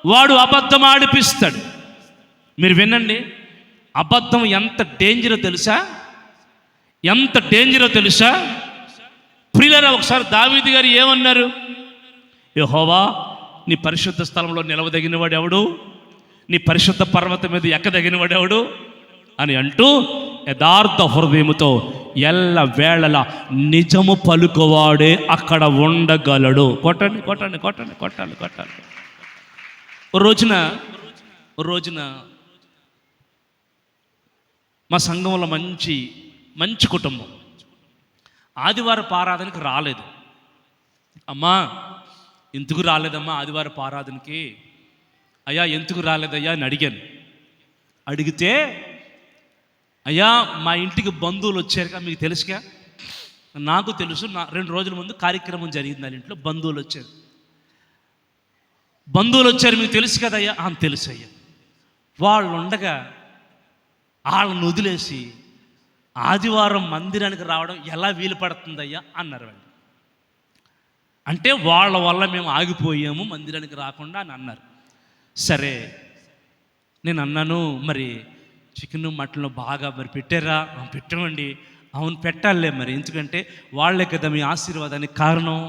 వాడు అబద్ధం ఆడిపిస్తాడు. మీరు వినండి, అబద్ధం ఎంత డేంజరో తెలుసా? ఎంత డేంజరో తెలుసా? ప్రియులారా, ఒకసారి దావీదు గారు ఏమన్నారు? యెహోవా, నీ పరిశుద్ధ స్థలంలో నిలవదగినవాడు ఎవడు? నీ పరిశుద్ధ పర్వతం మీద ఎక్కదగినవాడు ఎవడు అని అంటూ యథార్థ హృదయముతో ఎల్ల వేళలా నిజము పలుకువాడే అక్కడ ఉండగలడు. కొట్టండి కొట్టండి కొట్టండి కొట్టాలి కొట్టాలి. ఓ రోజున మా సంఘంలో మంచి కుటుంబం ఆదివారపు ఆరాధనకి రాలేదు. అమ్మా, ఎందుకు రాలేదమ్మా ఆదివారపు ఆరాధనకి? అయ్యా ఎందుకు రాలేదయ్యా అని అడిగాను. అడిగితే, అయ్యా మా ఇంటికి బంధువులు వచ్చారుగా, మీకు తెలుసుగా. నాకు తెలుసు, 2 రోజుల ముందు కార్యక్రమం జరిగింది వాళ్ళ ఇంట్లో. బంధువులు వచ్చారు మీకు తెలుసు కదయ్యా. తెలుసు అయ్యా. వాళ్ళు ఉండగా వాళ్ళని వదిలేసి ఆదివారం మందిరానికి రావడం ఎలా వీలు పడుతుందయ్యా అన్నారు వాళ్ళు. అంటే వాళ్ళ వల్ల మేము ఆగిపోయాము మందిరానికి రాకుండా అని అన్నారు. సరే, నేను అన్నాను, మరి చికెన్ మటన్లో బాగా మరి పెట్టారా? పెట్టామండి. అవును, పెట్టాలే మరి, ఎందుకంటే వాళ్ళే కదా మీ ఆశీర్వాదానికి కారణం,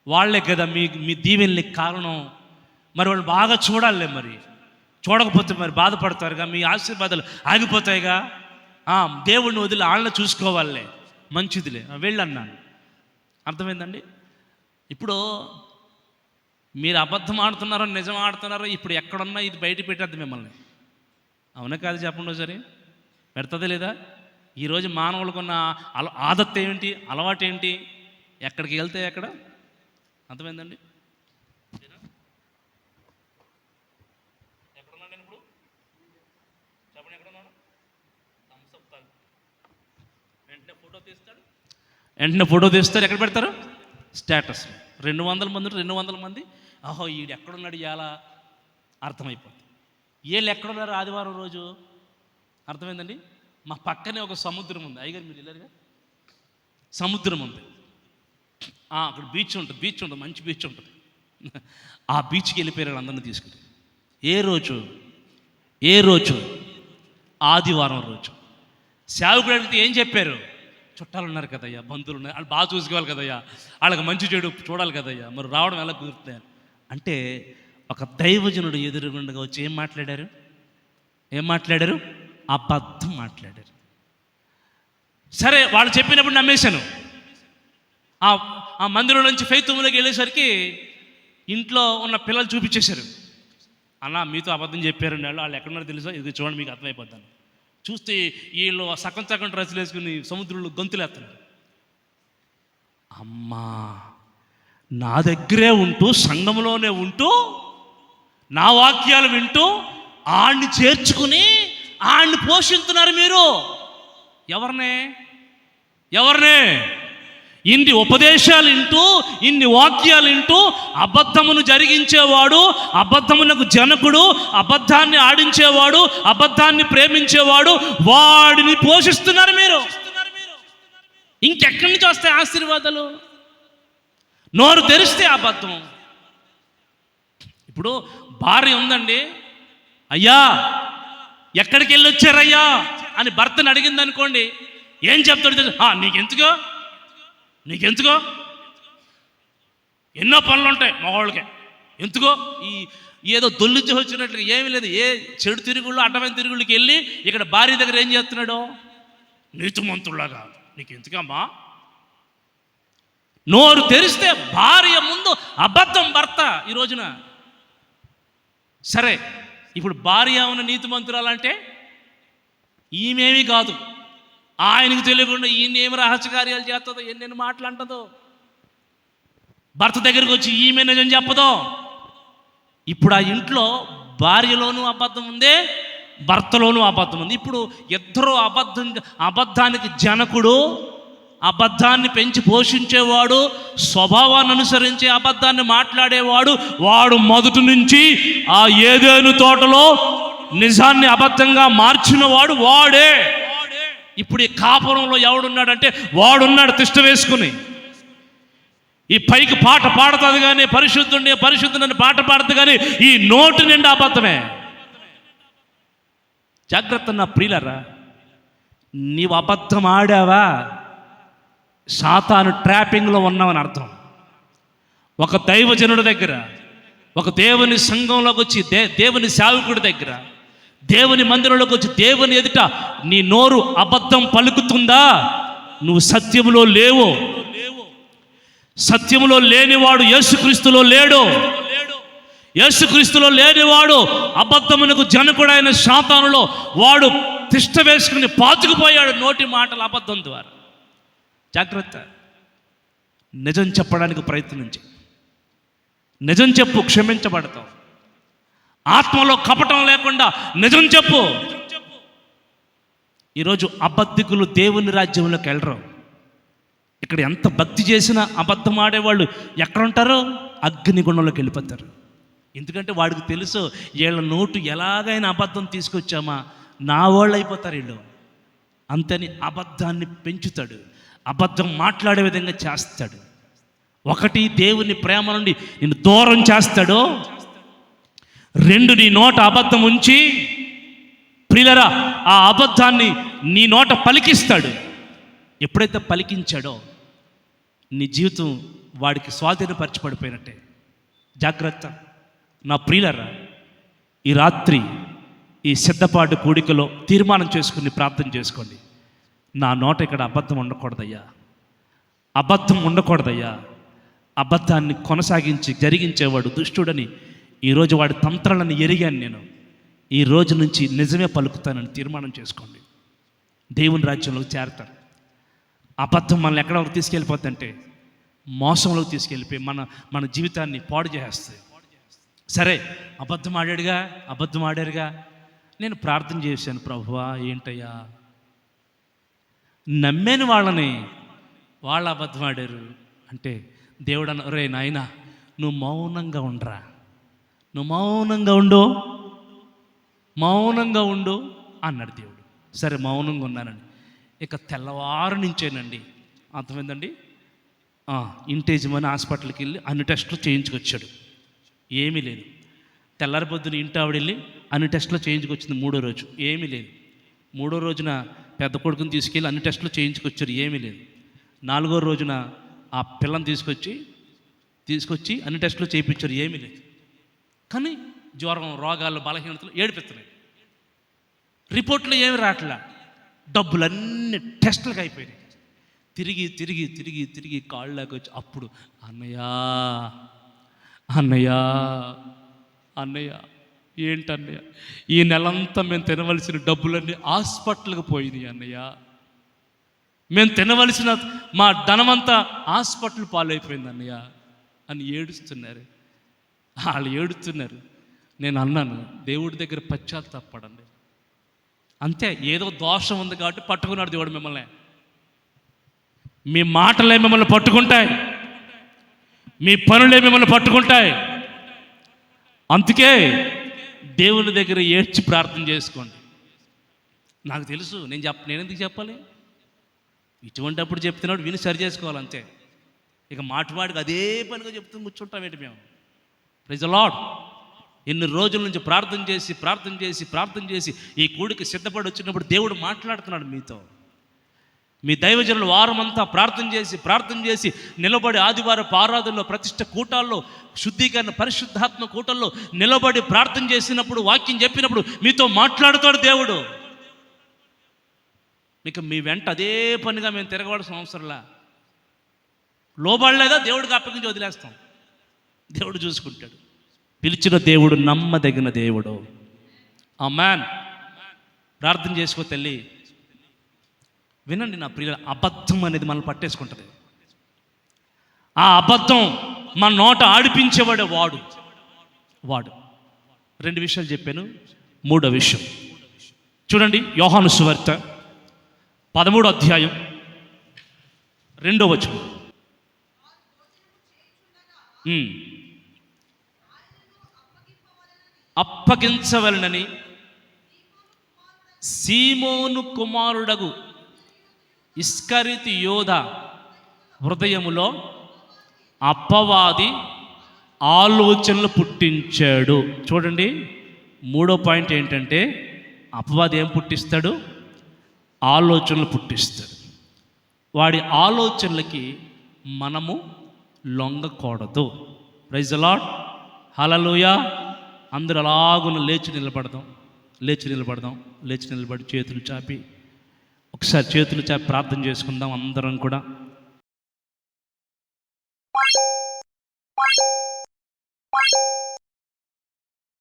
వాళ్ళే కదా మీ దీవెనలకు కారణం. మరి వాళ్ళు బాగా చూడాలే, మరి చూడకపోతే మరి బాధపడతారుగా, మీ ఆశీర్వాదాలు ఆగిపోతాయిగా. దేవుడిని వదిలి వాళ్ళని చూసుకోవాలే, మంచిదిలే, వెళ్ళన్నాను. అర్థమైందండి? ఇప్పుడు మీరు అబద్ధం ఆడుతున్నారో నిజం ఆడుతున్నారో ఇప్పుడు ఎక్కడున్నా ఇది బయట పెట్టద్దు మిమ్మల్ని. అవునా కాదు చెప్పండి ఒకసారి? పెడుతుంది లేదా? ఈరోజు మానవులకున్న ఆదత్తు ఏమిటి, అలవాటు ఏంటి? ఎక్కడికి వెళ్తే ఎక్కడ? అర్థమైందండి? ఎక్కడున్నాను నేను ఇప్పుడు? చెప్పండి, ఎక్కడున్నాను? వెంటనే ఫోటో తీస్తారు. ఎక్కడ పెడతారు? స్టేటస్. 200 మంది ఆహో ఈడు ఎక్కడున్నాడు ఇలా అర్థమైపోతుంది. వీళ్ళు ఎక్కడున్నారు ఆదివారం రోజు? అర్థమైందండి? మా పక్కనే ఒక సముద్రం ఉంది. అయ్యగారు మీరు వెళ్ళారుగా? సముద్రం ఉంది. అక్కడ బీచ్ ఉంటుంది, మంచి బీచ్ ఉంటుంది. ఆ బీచ్కి వెళ్ళిపోయారు అందరిని తీసుకుని. ఏ రోజు? ఆదివారం రోజు. సేవకుడు అడిగితే ఏం చెప్పారు? చుట్టాలు ఉన్నారు కదయ్యా, బంధువులు ఉన్నారు, వాళ్ళు బాగా చూసుకోవాలి కదయ్యా, వాళ్ళకి మంచి చెడు చూడాలి కదయ్యా, మరి రావడం ఎలా కుదురుతాయి అంటే, ఒక దైవజనుడు ఎదురుగుండగా వచ్చి ఏం మాట్లాడారు? అబద్ధం మాట్లాడారు. సరే, వాళ్ళు చెప్పినప్పుడు నమ్మేశాను. ఆ మందిరం నుంచి ఫైతుములోకి వెళ్ళేసరికి ఇంట్లో ఉన్న పిల్లలు చూపించేశారు. అన్న మీతో అబద్ధం చెప్పారు వాళ్ళు ఎక్కడున్నారో తెలుసా, ఇది చూడండి మీకు అర్థమైపోతాను. చూస్తే వీళ్ళు సగం డ్రెస్సులు వేసుకుని సముద్రంలో గొంతులేస్తున్నారు. అమ్మా, నా దగ్గరే ఉంటూ, సంఘంలోనే ఉంటూ, నా వాక్యాలు వింటూ ఆడిని చేర్చుకుని ఆడిని పోషిస్తున్నారు మీరు. ఎవరినే? ఇన్ని ఉపదేశాలు వింటూ, ఇన్ని వాక్యాలు వింటూ అబద్ధమును జరిగించేవాడు, అబద్ధమునకు జనకుడు, అబద్ధాన్ని ఆడించేవాడు, అబద్ధాన్ని ప్రేమించేవాడు, వాడిని పోషిస్తున్నారు మీరు. ఇంకెక్కడి నుంచి వస్తాయి ఆశీర్వాదాలు? నోరు తెరిస్తే అబద్ధం. ఇప్పుడు భార్య ఉందండి, అయ్యా ఎక్కడికి వెళ్ళి వచ్చారయ్యా అని భర్తను అడిగింది అనుకోండి, ఏం చెప్తాడు? నీకెందుకో ఎన్నో పనులు ఉంటాయి మగవాళ్ళకి. ఎందుకో ఈ ఏదో దొల్లించి వచ్చినట్లుగా ఏమీ లేదు. ఏ చెడు తిరుగుళ్ళు అడ్డమైన తిరుగుళ్ళకి వెళ్ళి ఇక్కడ భార్య దగ్గర ఏం చేస్తున్నాడు? నీతిమంతుల్లాగా. నీకు ఎందుకమ్మా? నోరు తెరిస్తే భార్య ముందు అబద్ధం భర్త ఈ రోజున. సరే, ఇప్పుడు భార్య ఉన్న నీతిమంతురాలంటే ఈమెమీ కాదు. ఆయనకు తెలియకుండా ఈయన ఏమి రహస్య కార్యాలు చేస్తుందో, ఎన్నెన్ని మాటలు అంటుందో, భర్త దగ్గరికి వచ్చి ఈమె నిజం చెప్పదో. ఇప్పుడు ఆ ఇంట్లో భార్యలోనూ అబద్ధం ఉంది, భర్తలోనూ అబద్ధం ఉంది. ఇప్పుడు ఇద్దరు అబద్ధానికి జనకుడు, అబద్ధాన్ని పెంచి పోషించేవాడు, స్వభావాన్ని అనుసరించి అబద్ధాన్ని మాట్లాడేవాడు, వాడు మొదటి నుంచి ఆ ఏదేను తోటలో నిజాన్ని అబద్ధంగా మార్చిన వాడు వాడే. ఇప్పుడు ఈ కాపురంలో ఎవడున్నాడంటే వాడున్నాడు తిష్ట వేసుకుని. ఈ పైకి పాట పాడుతుంది కానీ పరిశుద్ధుని పాట పాడుతుంది కానీ ఈ నోటి నిండా అబద్ధమే. జాగ్రత్త నా ప్రియులరా, నీవు అబద్ధం ఆడావా సాతాను ట్రాపింగ్లో ఉన్నావని అర్థం. ఒక దైవజనుడి దగ్గర, ఒక దేవుని సంఘంలోకి వచ్చి దేవుని సేవకుడి దగ్గర, దేవుని మందిరంలోకి వచ్చి దేవుని ఎదుట నీ నోరు అబద్ధం పలుకుతుందా? నువ్వు సత్యములో లేవు. సత్యములో లేనివాడు యేసుక్రీస్తులో లేడు. యేసుక్రీస్తులో లేనివాడు అబద్ధమునకు జనకుడైన సాతానులో వాడు తిష్ట వేసుకుని పాతుకుపోయాడు నోటి మాటల అబద్ధం ద్వారా. జాగ్రత్త. నిజం చెప్పడానికి ప్రయత్నించి నిజం చెప్పు, క్షమించబడతావు. ఆత్మలో కపటం లేకుండా నిజం చెప్పు. ఈరోజు అబద్ధికులు దేవుని రాజ్యంలోకి వెళ్ళరు. ఇక్కడ ఎంత భక్తి చేసినా అబద్ధం ఆడేవాళ్ళు ఎక్కడ ఉంటారో అగ్నిగుండంలోకి వెళ్ళిపోతారు. ఎందుకంటే వాడికి తెలుసు వీళ్ళ నోటు ఎలాగైనా అబద్ధం తీసుకొచ్చామా నా వాళ్ళు అయిపోతారు వీళ్ళు. అంతని అబద్ధాన్ని పెంచుతాడు, అబద్ధం మాట్లాడే విధంగా చేస్తాడు. ఒకటి, దేవుని ప్రేమ నుండి నిన్ను దూరం చేస్తాడు. రెండు, నీ నోట అబద్ధం ఉంచి ప్రియులరా ఆ అబద్ధాన్ని నీ నోట పలికిస్తాడు. ఎప్పుడైతే పలికించాడో నీ జీవితం వాడికి స్వాధీనపరచబడిపోయినట్టే. జాగ్రత్త నా ప్రియులరా, ఈ రాత్రి ఈ సిద్ధపాటు కూడికలో తీర్మానం చేసుకుని ప్రార్థన చేసుకోండి. నా నోట ఇక్కడ అబద్ధం ఉండకూడదయ్యా, అబద్ధం ఉండకూడదయ్యా. అబద్ధాన్ని కొనసాగించి జరిగించేవాడు దుష్టుడని ఈరోజు వాడి తంత్రాలను ఎరిగాను నేను. ఈ రోజు నుంచి నిజమే పలుకుతానని తీర్మానం చేసుకోండి. దేవుని రాజ్యంలోకి చేరతారు. అబద్ధం మనల్ని ఎక్కడ వరకు తీసుకెళ్ళిపోతుందంటే మోసంలోకి తీసుకెళ్ళిపోయి మన జీవితాన్ని పాడు చేస్తుంది. సరే, అబద్ధం ఆడారుగా నేను ప్రార్థన చేశాను, ప్రభువా ఏంటయ్యా నమ్మేని వాళ్ళని వాళ్ళు అబద్ధం ఆడారు అంటే దేవుడు అన్న, రే నాయనా నువ్వు మౌనంగా ఉండరా, నువ్వు మౌనంగా ఉండు అన్నాడు దేవుడు. సరే మౌనంగా ఉన్నానండి. ఇక తెల్లవారు నుంచేనండి అర్థమైందండి, ఇంటేజ్మని హాస్పిటల్కి వెళ్ళి అన్ని టెస్టులు చేయించుకొచ్చాడు. ఏమీ లేదు. తెల్లారి పొద్దున ఇంటి ఆవిడ వెళ్ళి అన్ని టెస్టులు చేయించుకొచ్చింది. మూడో రోజు ఏమీ లేదు. మూడో రోజున పెద్ద కొడుకుని తీసుకెళ్ళి అన్ని టెస్టులు చేయించుకొచ్చారు. ఏమీ లేదు. నాలుగో రోజున ఆ పిల్లని తీసుకొచ్చి అన్ని టెస్టులు చేయించారు. ఏమీ లేదు. కానీ జ్వరం, రోగాలు, బలహీనతలు ఏడిపిస్తున్నాయి. రిపోర్ట్లు ఏమి రావట్లా. డబ్బులన్నీ టెస్టులకు అయిపోయినాయి. తిరిగి కాళ్ళకి వచ్చి అప్పుడు అన్నయ్య ఏంటన్నయ్య, ఈ నెలంతా మేము తినవలసిన డబ్బులన్నీ హాస్పిటల్కి పోయినాయి అన్నయ్య, మేము తినవలసిన మా ధనమంతా హాస్పిటల్ పాలైపోయింది అన్నయ్య అని ఏడుస్తున్నారు. వాళ్ళు ఏడుస్తున్నారు. నేను అన్నాను, దేవుడి దగ్గర పశ్చాత్తాపడండి. అంతే, ఏదో దోషం ఉంది కాబట్టి పట్టుకున్నాడు దేవుడు మిమ్మల్ని. మీ మాటలే మిమ్మల్ని పట్టుకుంటాయి, మీ పనులే మిమ్మల్ని పట్టుకుంటాయి. అందుకే దేవుని దగ్గర ఏడ్చి ప్రార్థన చేసుకోండి. నాకు తెలుసు, నేను ఎందుకు చెప్పాలి? ఇటువంటి అప్పుడు చెప్తున్నాడు విని సరి చేసుకోవాలి అంతే. ఇక మాటివాడికి అదే పనిగా చెప్తూ కూర్చుంటాం ఏంటి మేము? Praise the lord. ఎన్ని రోజుల నుంచి ప్రార్థన చేసి ఈ కూడికి సిద్ధపడి వచ్చినప్పుడు దేవుడు మాట్లాడుతున్నాడు మీతో. మీ దైవజనులు వారమంతా ప్రార్థన చేసి నిలబడి ఆదివారపు ఆరాధనలో, ప్రతిష్ట కూటాల్లో, శుద్ధీకరణ పరిశుద్ధాత్మ కూటల్లో నిలబడి ప్రార్థన చేసినప్పుడు, వాక్యం చెప్పినప్పుడు మీతో మాట్లాడుతాడు దేవుడు. ఇక మీ వెంట అదే పనిగా మేము తిరగవలసిన అవసరంలా. లోబడలేదా దేవుడికి అప్పగించి వదిలేస్తాం, దేవుడు చూసుకుంటాడు. పిలిచిన దేవుడు నమ్మదగిన దేవుడు. ఆమేన్. ప్రార్థన చేసుకో తల్లి. వినండి నా ప్రియుల, అబద్ధం అనేది మనల్ని పట్టేసుకుంటుంది. ఆ అబద్ధం మన నోట ఆడిపించేవాడే వాడు. 2 విషయాలు చెప్పాను. 3వ విషయం చూడండి. యోహాను సువార్త 13వ అధ్యాయం 2వ వచనం. అప్పగించవలనని సీమోను కుమారుడగు ఇస్కరియోతు యోధ హృదయములో అపవాది ఆలోచనలు పుట్టించాడు. చూడండి, 3వ పాయింట్ ఏంటంటే అపవాది ఏం పుట్టిస్తాడు? ఆలోచనలు పుట్టిస్తాడు. వాడి ఆలోచనలకి మనము లొంగకూడదు. Praise the Lord. హల్లెలూయా. అందరూ అలాగున లేచి నిలబడి చేతులు చాపి ఒకసారి చేతులు చాపి ప్రార్థన చేసుకుందాం అందరం కూడా.